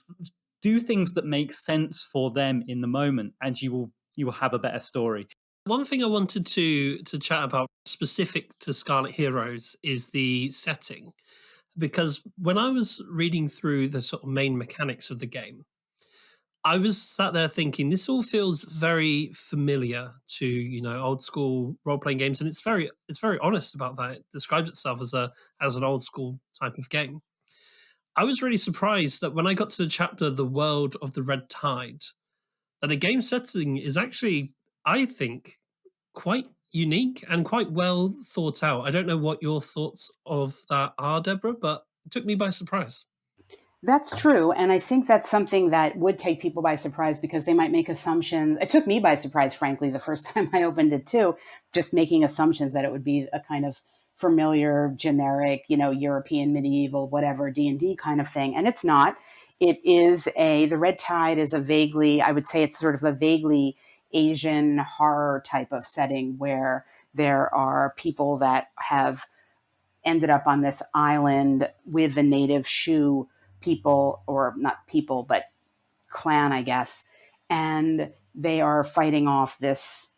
do things that make sense for them in the moment, and you will have a better story. One thing I wanted to chat about specific to Scarlet Heroes is the setting, because when I was reading through the sort of main mechanics of the game, I was sat there thinking this all feels very familiar to, old school role playing games, and it's very honest about that. It describes itself as an old school type of game. I was really surprised that when I got to the chapter "The World of the Red Tide," that the game setting is actually, I think, quite unique and quite well thought out. I don't know what your thoughts of that are, Deborah, but it took me by surprise. That's true. And I think that's something that would take people by surprise because they might make assumptions. It took me by surprise, frankly, the first time I opened it too, just making assumptions that it would be a kind of familiar, generic, European, medieval, whatever, D&D kind of thing. And it's not. The Red Tide is I would say it's sort of a vaguely Asian horror type of setting where there are people that have ended up on this island with the native Shu people, or not people, but clan, I guess. And they are fighting off this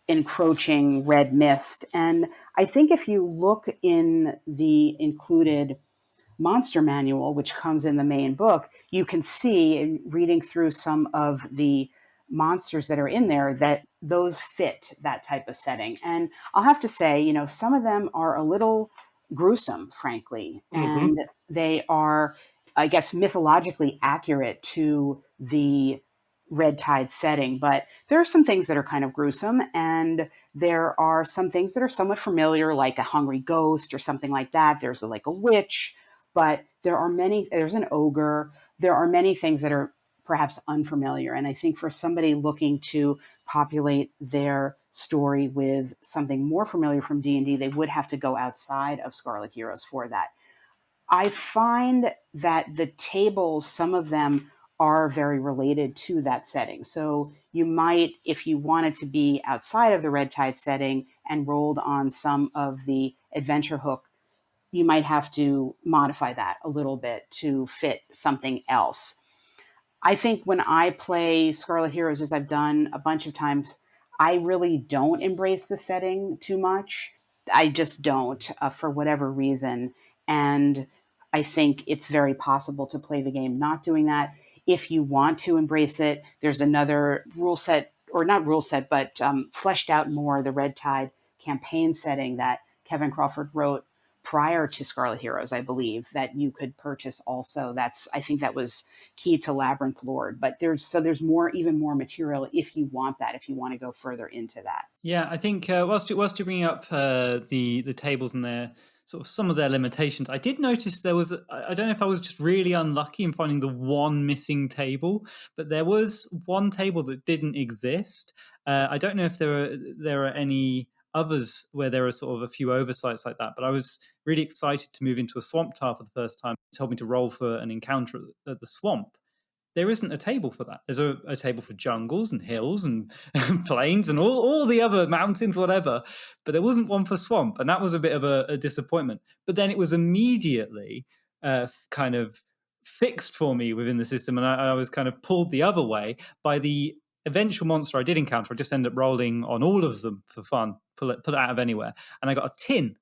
encroaching red mist. And I think if you look in the included monster manual, which comes in the main book, you can see in reading through some of the monsters that are in there that those fit that type of setting. And I'll have to say, some of them are a little gruesome, frankly, Hmm. and they are, I guess, mythologically accurate to the red tide setting. But there are some things that are kind of gruesome, and there are some things that are somewhat familiar, like a hungry ghost or something like that. There's like a witch, but there's an ogre. There are many things that are perhaps unfamiliar. And I think for somebody looking to populate their story with something more familiar from D&D, they would have to go outside of Scarlet Heroes for that. I find that the tables, some of them are very related to that setting. So you might, if you wanted to be outside of the Red Tide setting and rolled on some of the adventure hook, you might have to modify that a little bit to fit something else. I think when I play Scarlet Heroes, as I've done a bunch of times, I really don't embrace the setting too much. I just don't, for whatever reason. And I think it's very possible to play the game not doing that. If you want to embrace it, there's another rule set, or not rule set, but fleshed out more, the Red Tide campaign setting that Kevin Crawford wrote prior to Scarlet Heroes, I believe, that you could purchase also. I think that was key to Labyrinth Lord. But there's even more material if you want that, if you want to go further into that. Yeah, I think whilst you're bringing up the tables and their sort of some of their limitations, I did notice there was I don't know if I was just really unlucky in finding the one missing table, but there was one table that didn't exist. I don't know if there are any others where there are sort of a few oversights like that, but I was really excited to move into a swamp tile for the first time. It told me to roll for an encounter at the swamp. There isn't a table for that. There's a table for jungles and hills and plains and all the other mountains, whatever. But there wasn't one for swamp. And that was a bit of a disappointment. But then it was immediately kind of fixed for me within the system. And I was kind of pulled the other way by the eventual monster I did encounter. I just ended up rolling on all of them for fun, pull it out of anywhere. And I got a tin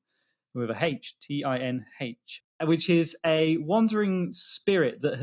with a H, T-I-N-H, which is a wandering spirit that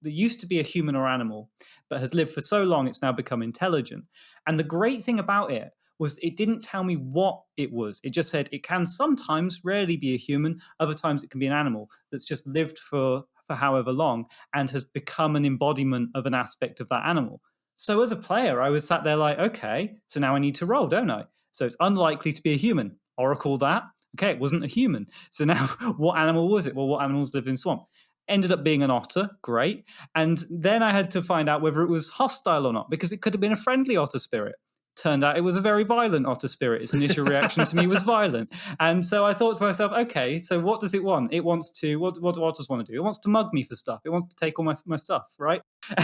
used to be a human or animal, but has lived for so long it's now become intelligent. And the great thing about it was it didn't tell me what it was. It just said it can sometimes, rarely be a human, other times it can be an animal that's just lived for however long and has become an embodiment of an aspect of that animal. So as a player, I was sat there like, okay, so now I need to roll, don't I? So it's unlikely to be a human. Oracle that. Okay, it wasn't a human. So now what animal was it? Well, what animals live in swamp? Ended up being an otter, great. And then I had to find out whether it was hostile or not, because it could have been a friendly otter spirit. turned out it was a very violent otter spirit. Its initial reaction to me was violent. And so I thought to myself, okay, so what does it want? It wants to, what do otters want to do? It wants to mug me for stuff. It wants to take all my stuff, right?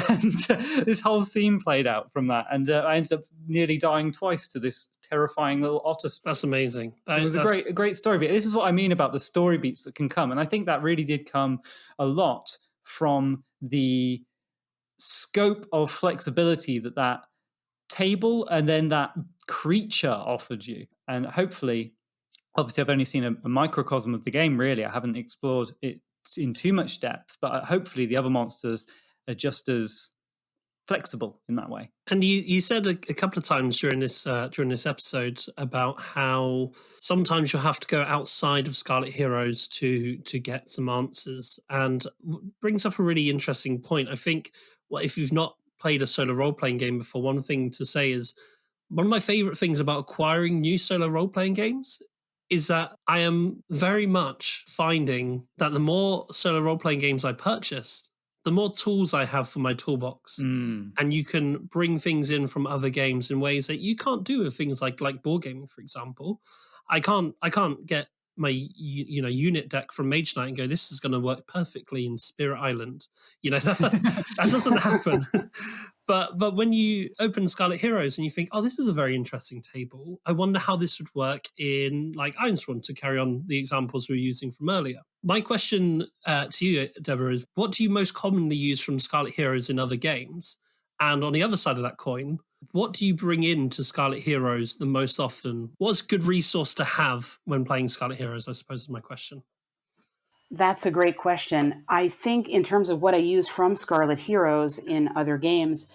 And this whole scene played out from that. And I ended up nearly dying twice to this terrifying little otter spirit. That's amazing. It was a great story beat. This is what I mean about the story beats that can come. And I think that really did come a lot from the scope of flexibility that table and then that creature offered you. And hopefully, obviously I've only seen a microcosm of the game, really. I haven't explored it in too much depth, but hopefully the other monsters are just as flexible in that way. And you said a couple of times during this episode about how sometimes you'll have to go outside of Scarlet Heroes to get some answers, and brings up a really interesting point. I think if you've not played a solo role-playing game before, one thing to say is one of my favorite things about acquiring new solo role-playing games is that I am very much finding that the more solo role-playing games I purchase, the more tools I have for my toolbox. And you can bring things in from other games in ways that you can't do with things like board gaming, for example. I can't get my unit deck from Mage Knight and go, this is going to work perfectly in Spirit Island. That doesn't happen. But when you open Scarlet Heroes and you think, oh, this is a very interesting table, I wonder how this would work in like Ironsworn, to carry on the examples we were using from earlier. My question to you, Deborah, is what do you most commonly use from Scarlet Heroes in other games? And on the other side of that coin, what do you bring into Scarlet Heroes the most often? What's a good resource to have when playing Scarlet Heroes, I suppose is my question. That's a great question. I think in terms of what I use from Scarlet Heroes in other games,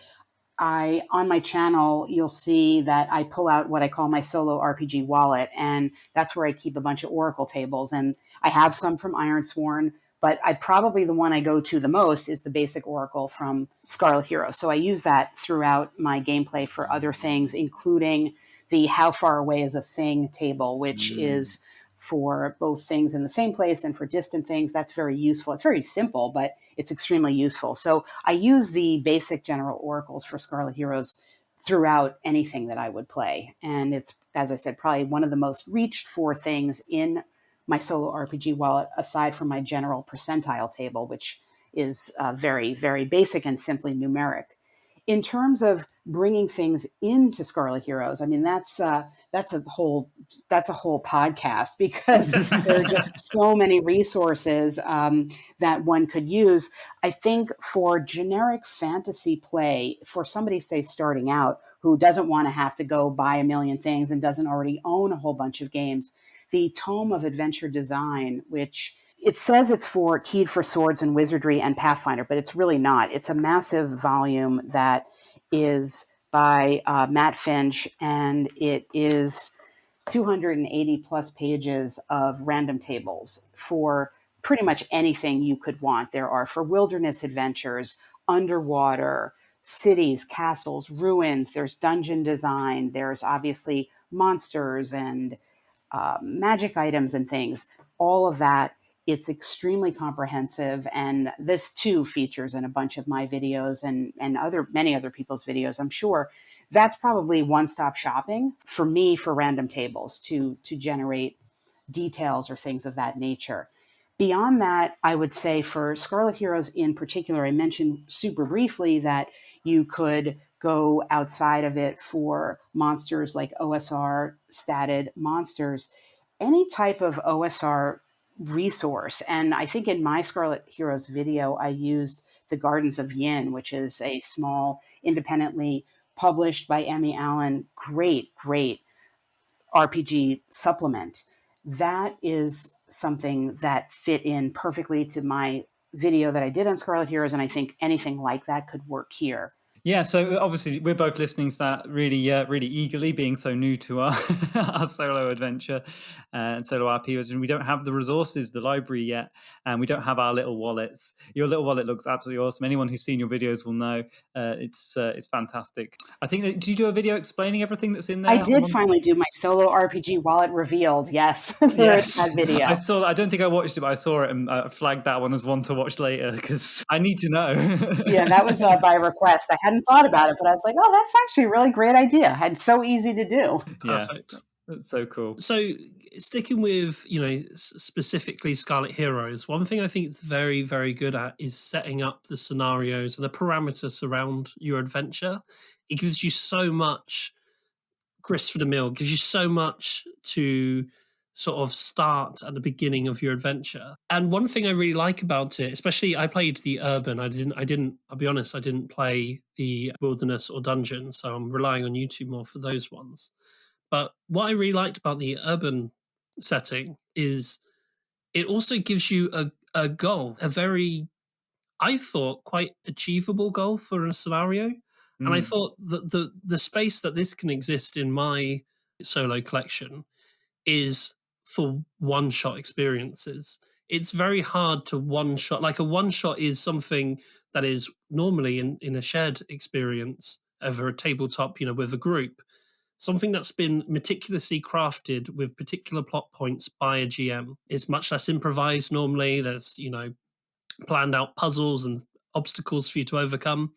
on my channel, you'll see that I pull out what I call my solo RPG wallet, and that's where I keep a bunch of Oracle tables. And I have some from Ironsworn, but probably the one I go to the most is the basic Oracle from Scarlet Heroes. So I use that throughout my gameplay for other things, including the How Far Away is a Thing table, which is for both things in the same place and for distant things. That's very useful. It's very simple, but it's extremely useful. So I use the basic general oracles for Scarlet Heroes throughout anything that I would play. And it's, as I said, probably one of the most reached for things in my solo RPG wallet, aside from my general percentile table, which is very, very basic and simply numeric. In terms of bringing things into Scarlet Heroes, I mean, that's a whole podcast, because there are just so many resources that one could use. I think for generic fantasy play, for somebody, say, starting out, who doesn't want to have to go buy a million things and doesn't already own a whole bunch of games, the Tome of Adventure Design, which it says it's keyed for swords and wizardry and Pathfinder, but it's really not. It's a massive volume that is by Matt Finch, and it is 280 plus pages of random tables for pretty much anything you could want. There are for wilderness adventures, underwater, cities, castles, ruins. There's dungeon design. There's obviously monsters and magic items and things. All of that. It's extremely comprehensive, and this too features in a bunch of my videos and many other people's videos, I'm sure. That's probably one-stop shopping for me for random tables to generate details or things of that nature. Beyond that, I would say for Scarlet Heroes in particular, I mentioned super briefly that you could go outside of it for monsters like OSR statted monsters, any type of OSR resource. And I think in my Scarlet Heroes video, I used the Gardens of Yin, which is a small, independently published by Emmy Allen, great RPG supplement. That is something that fit in perfectly to my video that I did on Scarlet Heroes, and I think anything like that could work here. Yeah, so obviously we're both listening to that really eagerly, being so new to our our solo adventure and solo RPs, and we don't have the resources, the library yet, and we don't have our little wallets. Your little wallet looks absolutely awesome. Anyone who's seen your videos will know it's fantastic. I think did you do a video explaining everything that's in there? I did finally do my solo RPG wallet revealed. Yes, there is that video. I saw that. I don't think I watched it, but I saw it and flagged that one as one to watch later because I need to know. Yeah, that was by request. I had hadn't thought about it, but I was like, oh, that's actually a really great idea. And so easy to do. Perfect. That's so cool. So, sticking with, specifically Scarlet Heroes, one thing I think it's very, very good at is setting up the scenarios and the parameters around your adventure. It gives you so much grist for the mill, gives you so much to sort of start at the beginning of your adventure. And one thing I really like about it, especially I played the urban, I'll be honest, I didn't play the wilderness or dungeon, so I'm relying on YouTube more for those ones. But what I really liked about the urban setting is it also gives you a goal, a very, I thought, quite achievable goal for a scenario. And I thought that the space that this can exist in my solo collection is for one shot experiences. It's very hard to one shot. Like a one shot is something that is normally in a shared experience over a tabletop, with a group. Something that's been meticulously crafted with particular plot points by a GM is much less improvised normally. There's, planned out puzzles and obstacles for you to overcome.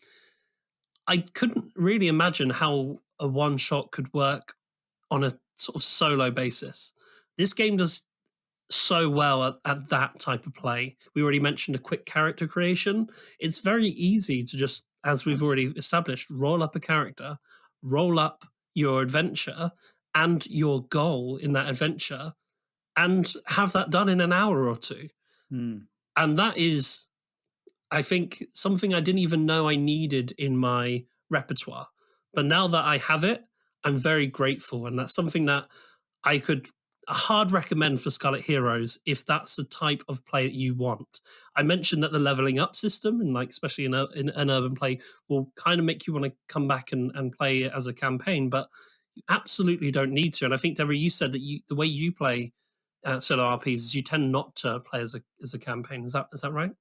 I couldn't really imagine how a one shot could work on a sort of solo basis. This game does so well at that type of play. We already mentioned a quick character creation. It's very easy to just, as we've already established, roll up a character, roll up your adventure and your goal in that adventure, and have that done in an hour or two. And that is, I think, something I didn't even know I needed in my repertoire. But now that I have it, I'm very grateful. And that's something that I could hard recommend for Scarlet Heroes if that's the type of play that you want. I mentioned that the leveling up system, and like especially in an urban play, will kind of make you want to come back and play it as a campaign, but you absolutely don't need to. And I think, Deborah, you said that the way you play solo RPs is you tend not to play as a campaign. Is that right?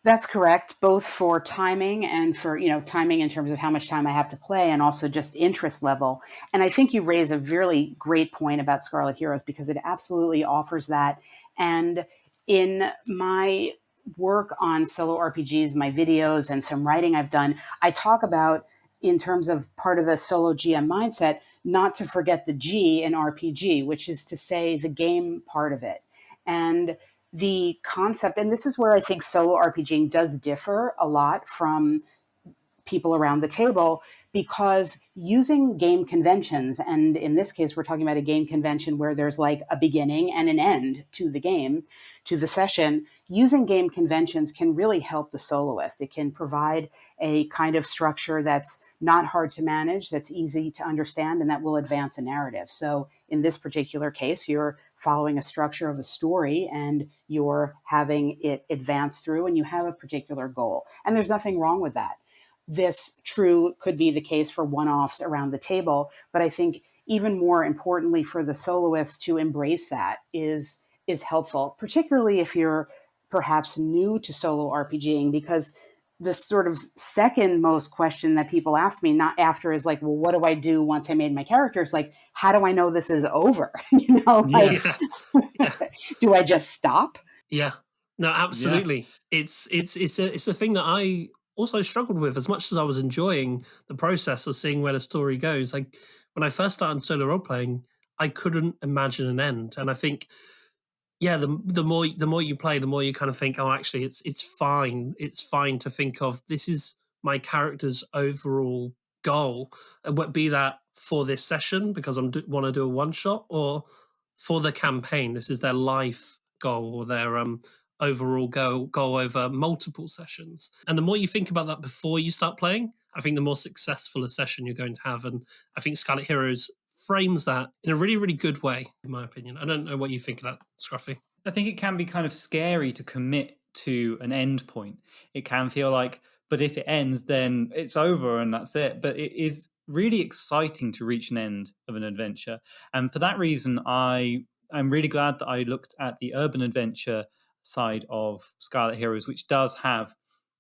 That's correct, both for timing and for, timing in terms of how much time I have to play and also just interest level. And I think you raise a really great point about Scarlet Heroes because it absolutely offers that. And in my work on solo RPGs, my videos and some writing I've done, I talk about, in terms of part of the solo GM mindset, not to forget the G in RPG, which is to say the game part of it. And the concept, and this is where I think solo RPGing does differ a lot from people around the table, because using game conventions, and in this case, we're talking about a game convention where there's like a beginning and an end to the game, to the session, using game conventions can really help the soloist. It can provide a kind of structure that's not hard to manage, that's easy to understand, and that will advance a narrative. So in this particular case, you're following a structure of a story and you're having it advance through and you have a particular goal. And there's nothing wrong with that. This could be the case for one-offs around the table, but I think even more importantly for the soloist to embrace that is helpful, particularly if you're perhaps new to solo RPGing, because the sort of second most question that people ask me, not after, is like, well, what do I do once I made my character? It's like, how do I know this is over? Do I just stop? Yeah, no, absolutely. Yeah. It's a thing that I also struggled with as much as I was enjoying the process of seeing where the story goes. Like when I first started solo role playing, I couldn't imagine an end, and I think, yeah, the more you play, the more you kind of think, oh, actually, it's fine. It's fine to think of this is my character's overall goal, be that for this session because I want to do a one shot, or for the campaign. This is their life goal or their overall goal over multiple sessions. And the more you think about that before you start playing, I think the more successful a session you're going to have. And I think Scarlet Heroes frames that in a really, really good way, in my opinion. I don't know what you think of that, Scruffy. I think it can be kind of scary to commit to an end point. It can feel like, but if it ends, then it's over and that's it. But it is really exciting to reach an end of an adventure. And for that reason, I'm really glad that I looked at the urban adventure side of Scarlet Heroes, which does have,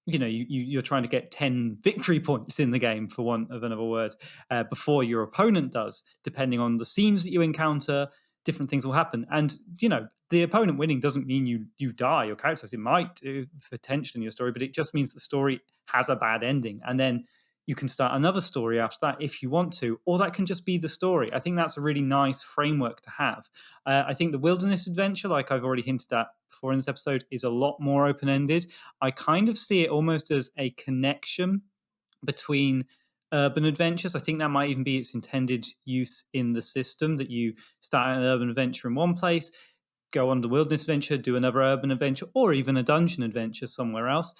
you're trying to get 10 victory points in the game, for want of another word, before your opponent does. Depending on the scenes that you encounter, different things will happen. And, the opponent winning doesn't mean you die or character. It might do for tension in your story, but it just means the story has a bad ending. And then You can start another story after that if you want to, or that can just be the story. I think that's a really nice framework to have. I think the wilderness adventure, like I've already hinted at before in this episode, is a lot more open ended. I kind of see it almost as a connection between urban adventures. I think that might even be its intended use in the system, that you start an urban adventure in one place, go on the wilderness adventure, do another urban adventure, or even a dungeon adventure somewhere else.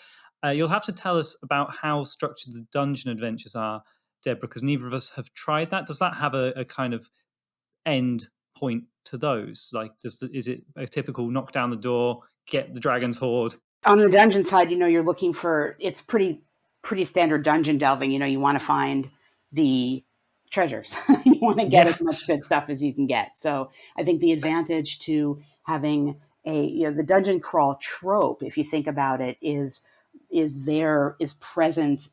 You'll have to tell us about how structured the dungeon adventures are, Deborah, because neither of us have tried that. Does that have a kind of end point to those? Like, is it a typical knock down the door, get the dragon's hoard? On the dungeon side, you're looking for, it's pretty standard dungeon delving. You want to find the treasures. You want to get as much good stuff as you can get. So I think the advantage to having the dungeon crawl trope, if you think about it, is present,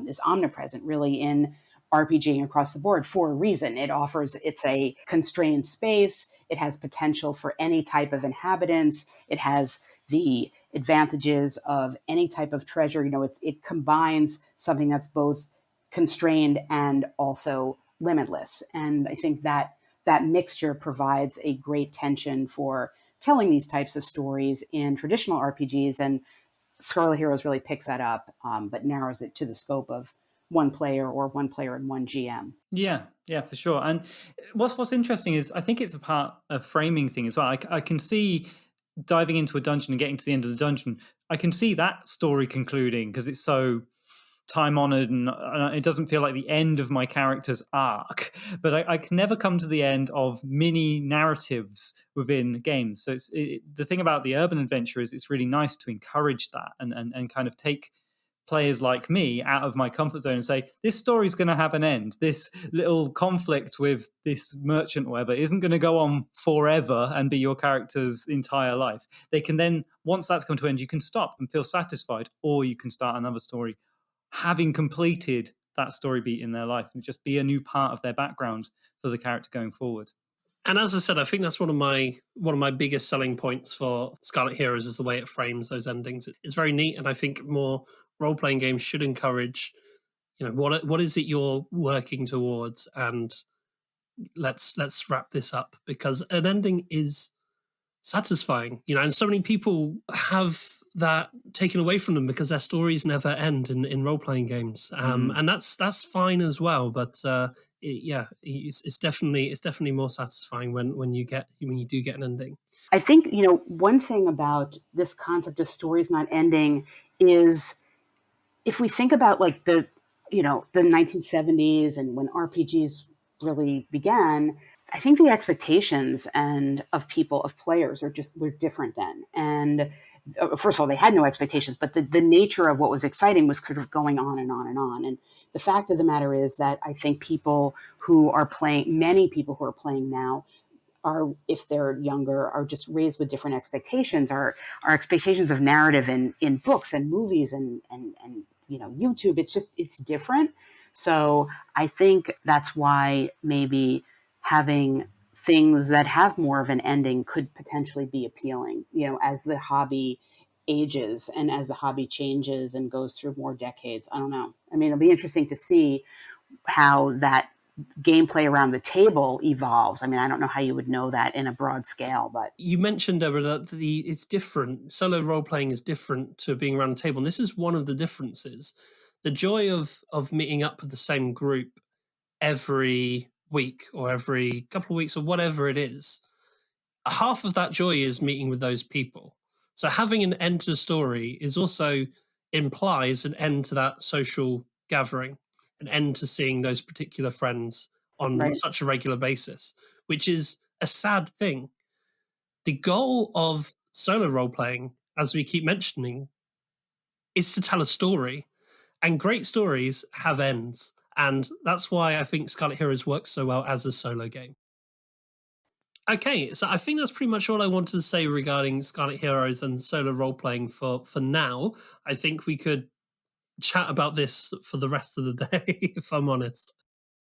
is omnipresent really in RPGing across the board for a reason. It's a constrained space. It has potential for any type of inhabitants. It has the advantages of any type of treasure. It combines something that's both constrained and also limitless. And I think that mixture provides a great tension for telling these types of stories in traditional RPGs. And Scarlet Heroes really picks that up, but narrows it to the scope of one player and one GM. Yeah, for sure. And what's interesting is I think it's a part of framing thing as well. I can see diving into a dungeon and getting to the end of the dungeon. I can see that story concluding because it's so time honored and it doesn't feel like the end of my character's arc. But I can never come to the end of mini narratives within games. So the thing about the urban adventure is it's really nice to encourage that and kind of take players like me out of my comfort zone and say, this story's going to have an end. This little conflict with this merchant or whatever isn't going to go on forever and be your character's entire life. They can then, once that's come to an end, you can stop and feel satisfied, or you can start another story having completed that story beat in their life and just be a new part of their background for the character going forward. And as I said, I think that's one of my biggest selling points for Scarlet Heroes is the way it frames those endings. It's very neat, and I think more role-playing games should encourage, what is it you're working towards, and let's wrap this up, because an ending is satisfying, and so many people have that taken away from them because their stories never end in role-playing games, and that's fine as well, but it's definitely more satisfying when you do get an ending. I think one thing about this concept of stories not ending is, if we think about like the 1970s and when RPGs really began, I think the expectations of players were different then. And first of all, they had no expectations, but the nature of what was exciting was sort of going on and on and on. And the fact of the matter is that I think many people who are playing now are, if they're younger, are just raised with different expectations. Our expectations of narrative in books and movies and YouTube, it's different. So I think that's why maybe having things that have more of an ending could potentially be appealing, as the hobby ages and as the hobby changes and goes through more decades. I don't know. I mean, it'll be interesting to see how that gameplay around the table evolves. I mean, I don't know how you would know that in a broad scale, but you mentioned, Deborah, that it's different. Solo role playing is different to being around the table, and this is one of the differences. The joy of meeting up with the same group every week or every couple of weeks or whatever it is, half of that joy is meeting with those people. So having an end to the story is also implies an end to that social gathering, an end to seeing those particular friends on such a regular basis, which is a sad thing. The goal of solo role playing, as we keep mentioning, is to tell a story, and great stories have ends. And that's why I think Scarlet Heroes works so well as a solo game. Okay, so I think that's pretty much all I wanted to say regarding Scarlet Heroes and solo role playing for now. I think we could chat about this for the rest of the day, if I'm honest.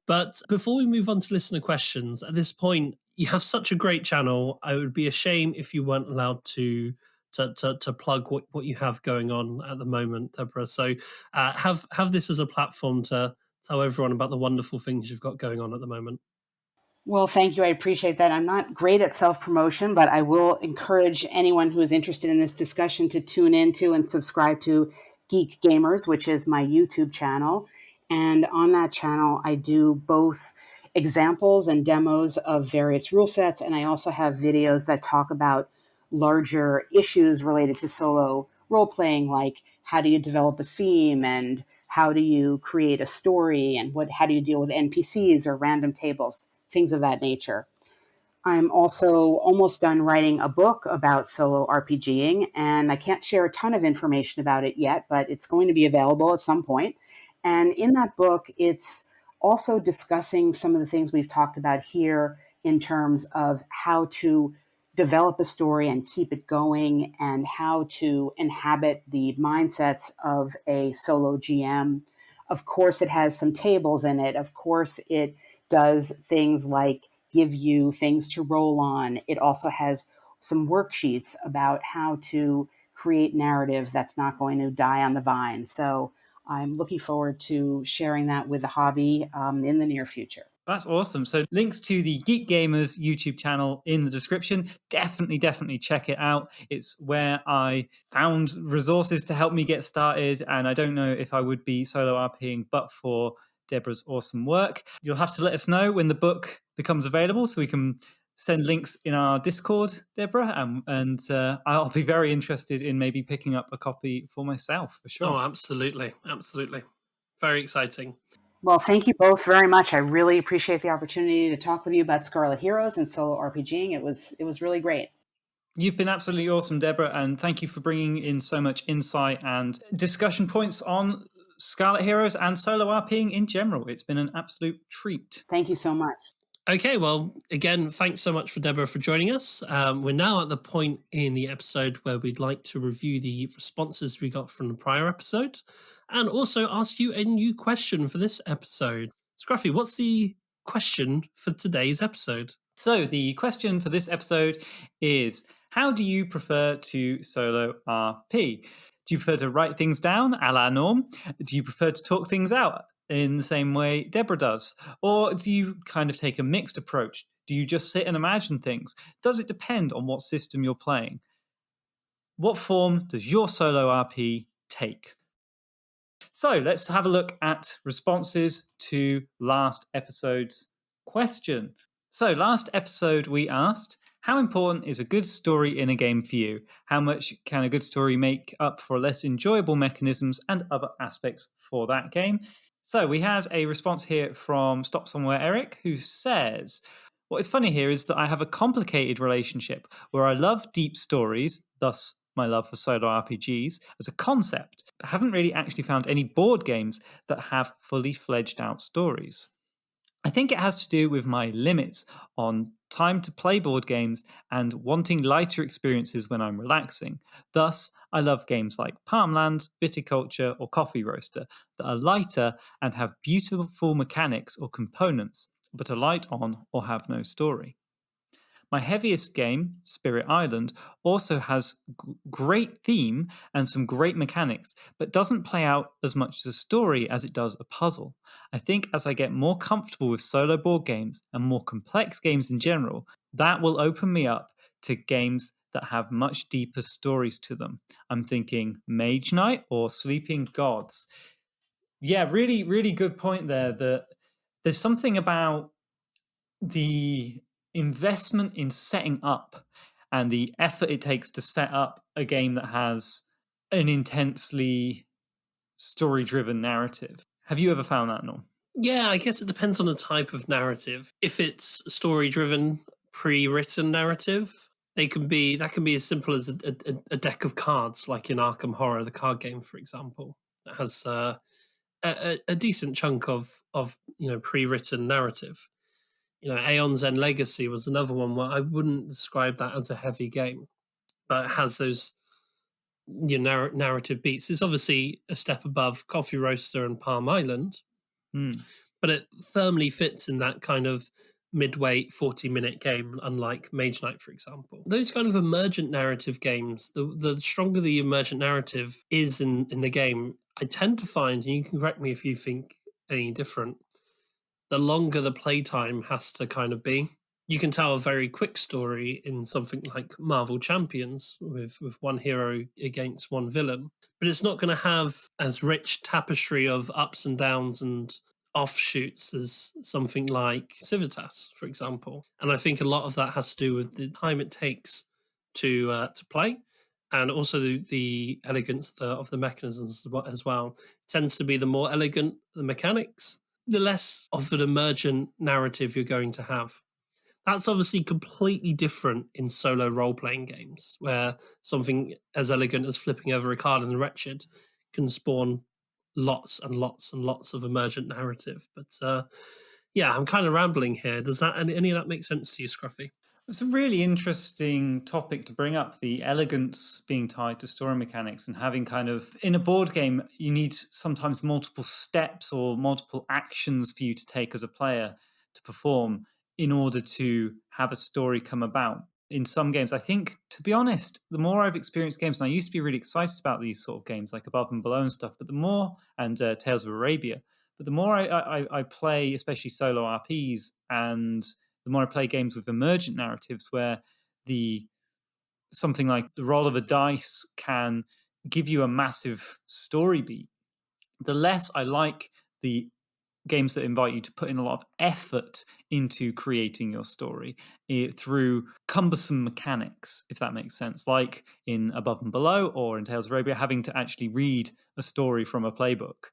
But before we move on to listener questions, at this point, you have such a great channel. I would be a shame if you weren't allowed to to plug what you have going on at the moment, Deborah. So have this as a platform to tell everyone about the wonderful things you've got going on at the moment. Well, thank you. I appreciate that. I'm not great at self promotion, but I will encourage anyone who is interested in this discussion to tune into and subscribe to Geek Gamers, which is my YouTube channel. And on that channel, I do both examples and demos of various rule sets, and I also have videos that talk about larger issues related to solo role playing, like how do you develop a theme and how do you create a story and how do you deal with NPCs or random tables, things of that nature. I'm also almost done writing a book about solo RPGing, and I can't share a ton of information about it yet, but it's going to be available at some point. And in that book, it's also discussing some of the things we've talked about here in terms of how to develop a story and keep it going, and how to inhabit the mindsets of a solo GM. Of course, it has some tables in it. Of course, it does things like give you things to roll on. It also has some worksheets about how to create narrative that's not going to die on the vine. So I'm looking forward to sharing that with the hobby in the near future. That's awesome. So links to the Geek Gamers YouTube channel in the description. Definitely check it out. It's where I found resources to help me get started. And I don't know if I would be solo RPing but for Deborah's awesome work. You'll have to let us know when the book becomes available so we can send links in our Discord, Deborah. And I'll be very interested in maybe picking up a copy for myself, for sure. Oh, absolutely. Very exciting. Well, thank you both very much. I really appreciate the opportunity to talk with you about Scarlet Heroes and solo RPGing. It was really great. You've been absolutely awesome, Deborah, and thank you for bringing in so much insight and discussion points on Scarlet Heroes and solo RPing in general. It's been an absolute treat. Thank you so much. Okay, well, again, thanks so much for Deborah for joining us. We're now at the point in the episode where we'd like to review the responses we got from the prior episode and also ask you a new question for this episode. Scruffy, what's the question for today's episode? So the question for this episode is, how do you prefer to solo RP? Do you prefer to write things down a la Norm? Do you prefer to talk things out in the same way Deborah does? Or do you kind of take a mixed approach? Do you just sit and imagine things? Does it depend on what system you're playing? What form does your solo RP take? So let's have a look at responses to last episode's question. So last episode we asked, how important is a good story in a game for you? How much can a good story make up for less enjoyable mechanisms and other aspects for that game? So we have a response here from Stop Somewhere Eric, who says, what is funny here is that I have a complicated relationship where I love deep stories, thus my love for solo RPGs, as a concept, but haven't really actually found any board games that have fully fledged out stories. I think it has to do with my limits on time to play board games and wanting lighter experiences when I'm relaxing. Thus, I love games like Palmland, Viticulture, or Coffee Roaster that are lighter and have beautiful mechanics or components, but are light on or have no story. My heaviest game, Spirit Island, also has great theme and some great mechanics, but doesn't play out as much as a story as it does a puzzle. I think as I get more comfortable with solo board games and more complex games in general, that will open me up to games that have much deeper stories to them. I'm thinking Mage Knight or Sleeping Gods. Yeah, really good point there. That there's something about the investment in setting up and the effort it takes to set up a game that has an intensely story-driven narrative. Have you ever found that, Norm? Yeah, I guess it depends on the type of narrative. If it's story-driven, pre-written narrative, that can be as simple as a deck of cards, like in Arkham Horror, the card game, for example, that has a decent chunk of pre-written narrative. Aeon's End Legacy was another one where I wouldn't describe that as a heavy game, but it has those narrative beats. It's obviously a step above Coffee Roaster and Palm Island, but it firmly fits in that kind of mid-weight 40-minute game, unlike Mage Knight, for example. Those kind of emergent narrative games, the stronger the emergent narrative is in the game, I tend to find, and you can correct me if you think any different, the longer the playtime has to kind of be. You can tell a very quick story in something like Marvel Champions with one hero against one villain, but it's not going to have as rich tapestry of ups and downs and offshoots as something like Civitas, for example. And I think a lot of that has to do with the time it takes to play, and also the elegance of the mechanisms as well. It tends to be the more elegant the mechanics, the less of an emergent narrative you're going to have. That's obviously completely different in solo role-playing games, where something as elegant as flipping over a card in the Wretched can spawn lots and lots and lots of emergent narrative. But yeah, I'm kind of rambling here. Does that any of that make sense to you, Scruffy? It's a really interesting topic to bring up, the elegance being tied to story mechanics, and having kind of, in a board game, you need sometimes multiple steps or multiple actions for you to take as a player to perform in order to have a story come about. In some games, I think, to be honest, the more I've experienced games, and I used to be really excited about these sort of games like Above and Below and stuff, but the more, and Tales of Arabia, but the more I play, especially solo RPs, and the more I play games with emergent narratives where something like the roll of a dice can give you a massive story beat, the less I like the games that invite you to put in a lot of effort into creating your story through cumbersome mechanics, if that makes sense. Like in Above and Below or in Tales of Arabia, having to actually read a story from a playbook.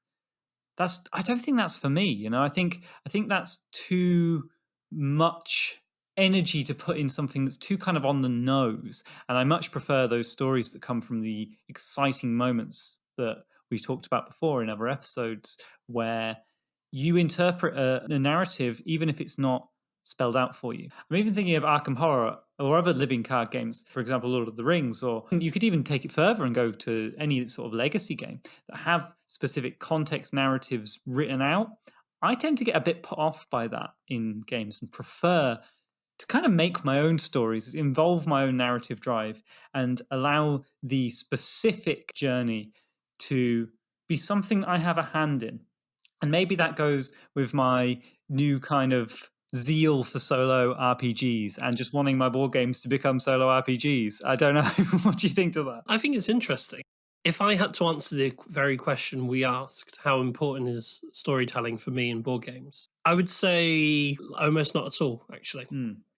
I don't think that's for me. I think that's too much energy to put in something that's too kind of on the nose. And I much prefer those stories that come from the exciting moments that we talked about before in other episodes, where you interpret a narrative even if it's not spelled out for you. I'm even thinking of Arkham Horror or other living card games, for example, Lord of the Rings, or you could even take it further and go to any sort of legacy game that have specific context narratives written out. I tend to get a bit put off by that in games and prefer to kind of make my own stories, involve my own narrative drive, and allow the specific journey to be something I have a hand in. And maybe that goes with my new kind of zeal for solo RPGs and just wanting my board games to become solo RPGs. I don't know. What do you think to that? I think it's interesting. If I had to answer the very question we asked, how important is storytelling for me in board games? I would say almost not at all, actually,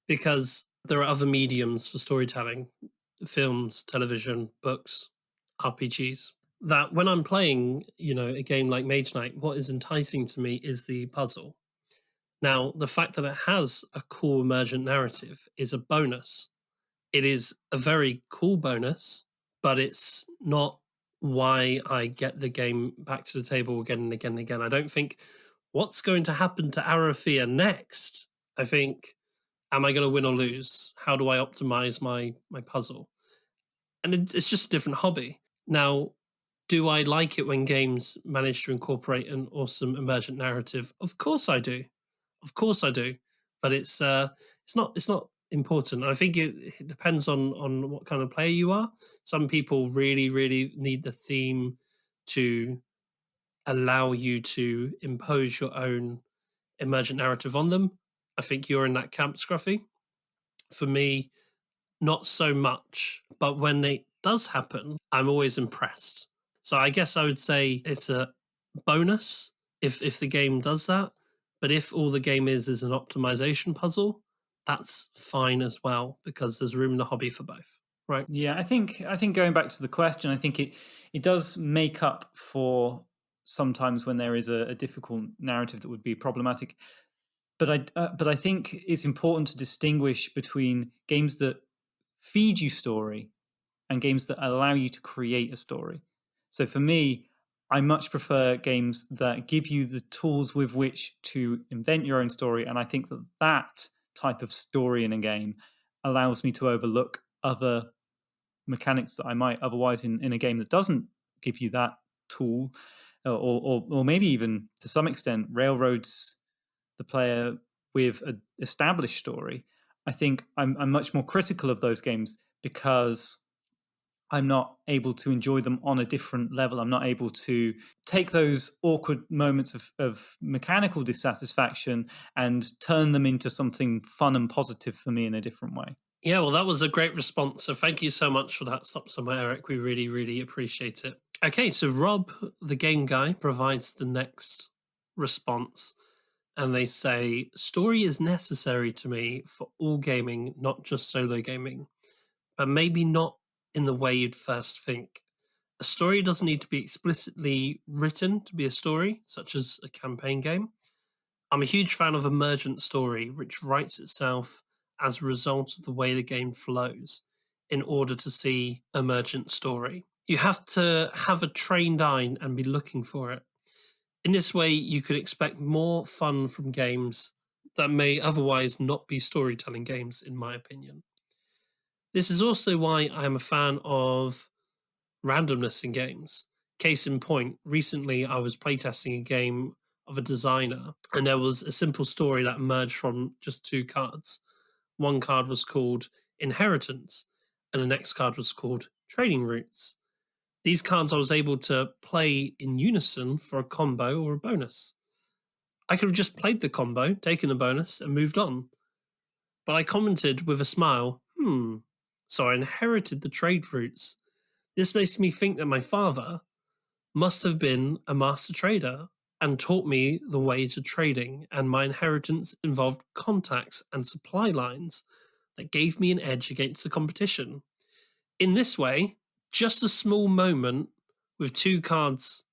because there are other mediums for storytelling: films, television, books, RPGs. That when I'm playing, a game like Mage Knight, what is enticing to me is the puzzle. Now, the fact that it has a cool emergent narrative is a bonus. It is a very cool bonus, but it's not why I get the game back to the table again and again and again. I don't think, what's going to happen to Arathea next? I think, am I going to win or lose? How do I optimize my puzzle? And it's just a different hobby. Now, do I like it when games manage to incorporate an awesome emergent narrative? Of course I do. Of course I do. But it's not important. I think it depends on what kind of player you are. Some people really, really need the theme to allow you to impose your own emergent narrative on them. I think you're in that camp, Scruffy. For me, not so much. But when it does happen, I'm always impressed. So I guess I would say it's a bonus if the game does that. But if all the game is an optimization puzzle, that's fine as well, because there's room in the hobby for both, right? Yeah, I think going back to the question, I think it does make up for sometimes when there is a difficult narrative that would be problematic. But I think it's important to distinguish between games that feed you story and games that allow you to create a story. So for me, I much prefer games that give you the tools with which to invent your own story. And I think that type of story in a game allows me to overlook other mechanics that I might otherwise in a game that doesn't give you that tool, or maybe even to some extent railroads the player with an established story, I think I'm much more critical of those games because I'm not able to enjoy them on a different level. I'm not able to take those awkward moments of mechanical dissatisfaction and turn them into something fun and positive for me in a different way. Yeah, well, that was a great response. So thank you so much for that stop somewhere, Eric. We really, really appreciate it. Okay, so Rob, the game guy, provides the next response. And they say, story is necessary to me for all gaming, not just solo gaming, but maybe not in the way you'd first think. A story doesn't need to be explicitly written to be a story, such as a campaign game. I'm a huge fan of emergent story, which writes itself as a result of the way the game flows in order to see emergent story. You have to have a trained eye and be looking for it. In this way, you could expect more fun from games that may otherwise not be storytelling games, in my opinion. This is also why I am a fan of randomness in games. Case in point, recently I was playtesting a game of a designer, and there was a simple story that emerged from just two cards. One card was called Inheritance, and the next card was called Trading Routes. These cards I was able to play in unison for a combo or a bonus. I could have just played the combo, taken the bonus, and moved on. But I commented with a smile, so I inherited the trade routes. This makes me think that my father must have been a master trader and taught me the ways of trading, and my inheritance involved contacts and supply lines that gave me an edge against the competition. In this way, just a small moment with two cards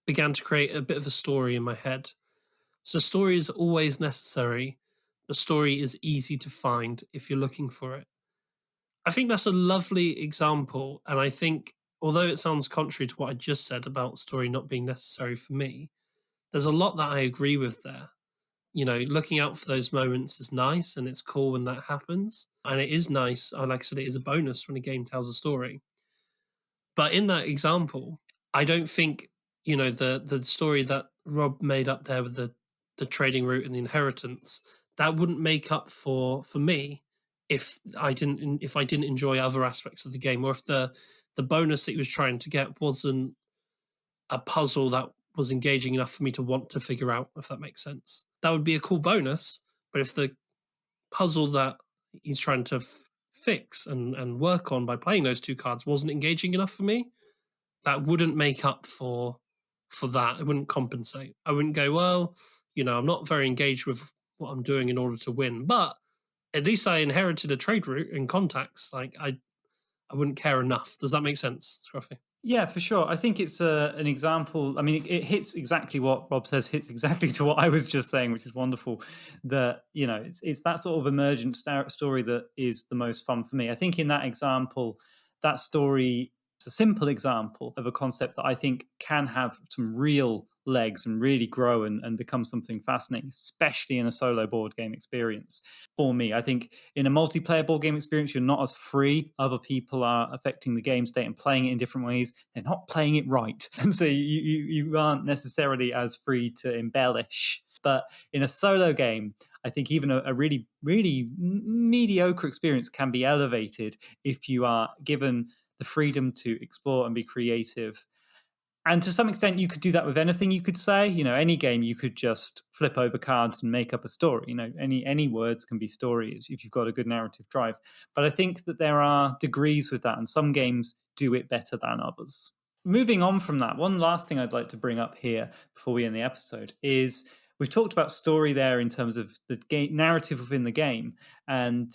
began to create a bit of a story in my head. So story is always necessary, but story is easy to find if you're looking for it. I think that's a lovely example, and I think although it sounds contrary to what I just said about story not being necessary for me, there's a lot that I agree with there. You know, looking out for those moments is nice and it's cool when that happens. And it is nice, like I said, it is a bonus when a game tells a story. But in that example, I don't think, you know, the story that Rob made up there with the trading route and the inheritance, that wouldn't make up for me if I didn't enjoy other aspects of the game, or if the bonus that he was trying to get wasn't a puzzle that was engaging enough for me to want to figure out, if that makes sense. That would be a cool bonus, but if the puzzle that he's trying to fix and work on by playing those two cards wasn't engaging enough for me, that wouldn't make up for that. It wouldn't compensate. I wouldn't go, well, you know, I'm not very engaged with what I'm doing in order to win, but at least I inherited a trade route and contacts. Like I wouldn't care enough. Does that make sense, Scruffy? Yeah, for sure. I think it's an example. I mean, it hits exactly what Rob says, hits exactly to what I was just saying, which is wonderful. That, you know, it's that sort of emergent story that is the most fun for me. I think in that example, that story, it's a simple example of a concept that I think can have some real legs and really grow and become something fascinating, especially in a solo board game experience. For me, I think in a multiplayer board game experience, you're not as free. Other people are affecting the game state and playing it in different ways. They're not playing it right. And so you aren't necessarily as free to embellish. But in a solo game, I think even a really, really mediocre experience can be elevated if you are given the freedom to explore and be creative. And to some extent, you could do that with anything. You could say, you know, any game, you could just flip over cards and make up a story. You know, any words can be stories if you've got a good narrative drive. But I think that there are degrees with that, and some games do it better than others. Moving on from that, one last thing I'd like to bring up here before we end the episode is we've talked about story there in terms of the narrative within the game, and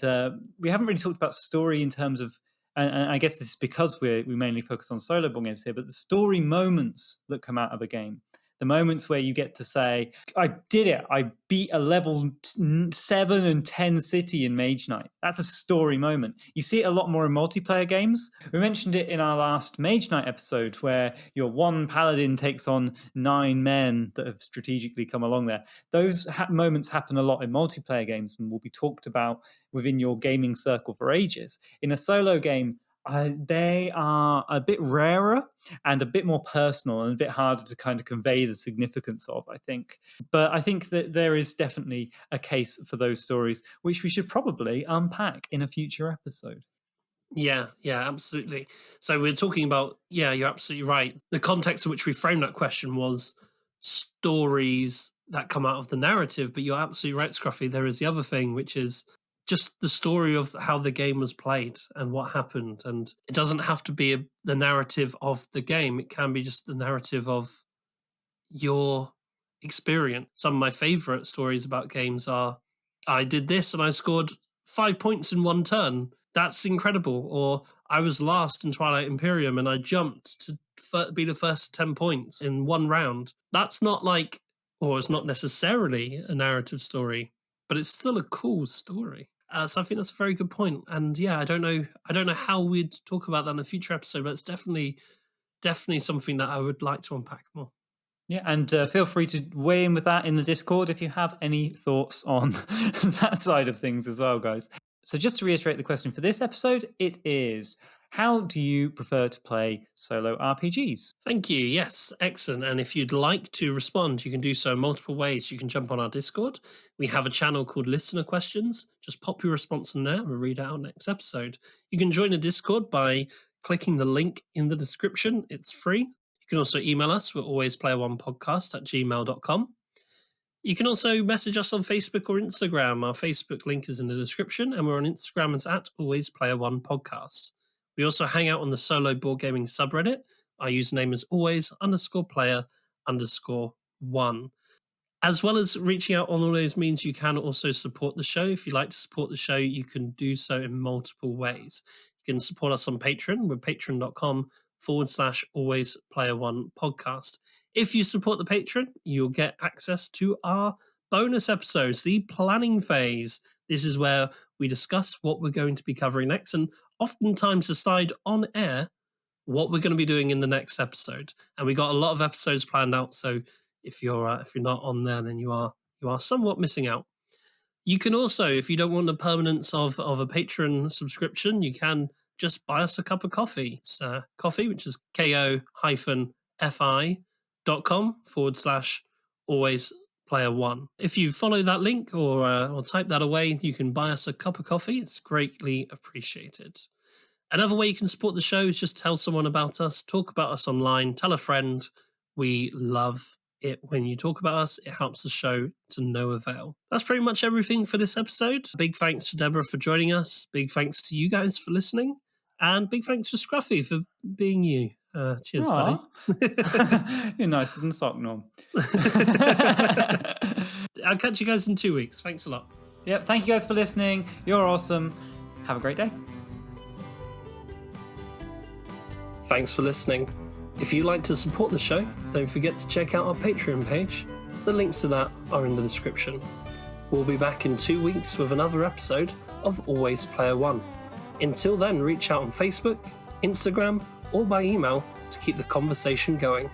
we haven't really talked about story in terms of, and I guess this is because we mainly focus on solo board games here, but the story moments that come out of a game, the moments where you get to say, I did it, I beat a level 7 and 10 city in Mage Knight. That's a story moment. You see it a lot more in multiplayer games. We mentioned it in our last Mage Knight episode where your one paladin takes on 9 men that have strategically come along there. Those moments happen a lot in multiplayer games and will be talked about within your gaming circle for ages. In a solo game, They are a bit rarer and a bit more personal and a bit harder to kind of convey the significance of, I think. But I think that there is definitely a case for those stories, which we should probably unpack in a future episode. Yeah, absolutely. So we're talking about, you're absolutely right. The context in which we framed that question was stories that come out of the narrative, but you're absolutely right, Scruffy. There is the other thing, which is just the story of how the game was played and what happened. And it doesn't have to be the narrative of the game. It can be just the narrative of your experience. Some of my favorite stories about games are, I did this and I scored 5 points in one turn. That's incredible. Or I was last in Twilight Imperium and I jumped to be the first 10 points in one round. That's not like, or it's not necessarily a narrative story, but it's still a cool story. So I think that's a very good point. And I don't know how we'd talk about that in a future episode, but it's definitely something that I would like to unpack more. Yeah, and feel free to weigh in with that in the Discord if you have any thoughts on that side of things as well, guys. So just to reiterate the question for this episode, it is, how do you prefer to play solo RPGs? Thank you. Yes, excellent. And if you'd like to respond, you can do so in multiple ways. You can jump on our Discord. We have a channel called Listener Questions. Just pop your response in there and we'll read it out next episode. You can join the Discord by clicking the link in the description. It's free. You can also email us. We're alwaysplayer1podcast@gmail.com. You can also message us on Facebook or Instagram. Our Facebook link is in the description, and we're on Instagram as @alwaysplayer1podcast. We also hang out on the solo board gaming subreddit. Our username is always_player_1. As well as reaching out on all those means, you can also support the show. If you'd like to support the show, you can do so in multiple ways. You can support us on Patreon. We're patreon.com/alwaysplayer1podcast. If you support the Patreon, you'll get access to our bonus episodes, the planning phase. This is where we discuss what we're going to be covering next and oftentimes decide on air what we're going to be doing in the next episode. And we got a lot of episodes planned out, so if you're not on there, then you are somewhat missing out. You can also, if you don't want the permanence of a Patreon subscription, you can just buy us a cup of coffee. It's coffee, which is ko-fi.com/alwaysplayer1. If you follow that link or type that away, you can buy us a cup of coffee. It's greatly appreciated. Another way you can support the show is just tell someone about us, talk about us online, tell a friend. We love it when you talk about us. It helps the show to no avail. That's pretty much everything for this episode. Big thanks to Deborah for joining us. Big thanks to you guys for listening. And big thanks to Scruffy for being you. Cheers, buddy. You're nicer than sock, Norm. I'll catch you guys in 2 weeks. Thanks a lot. Yep, thank you guys for listening. You're awesome. Have a great day. Thanks for listening. If you'd like to support the show, don't forget to check out our Patreon page. The links to that are in the description. We'll be back in 2 weeks with another episode of Always Player One. Until then, reach out on Facebook, Instagram, or by email to keep the conversation going.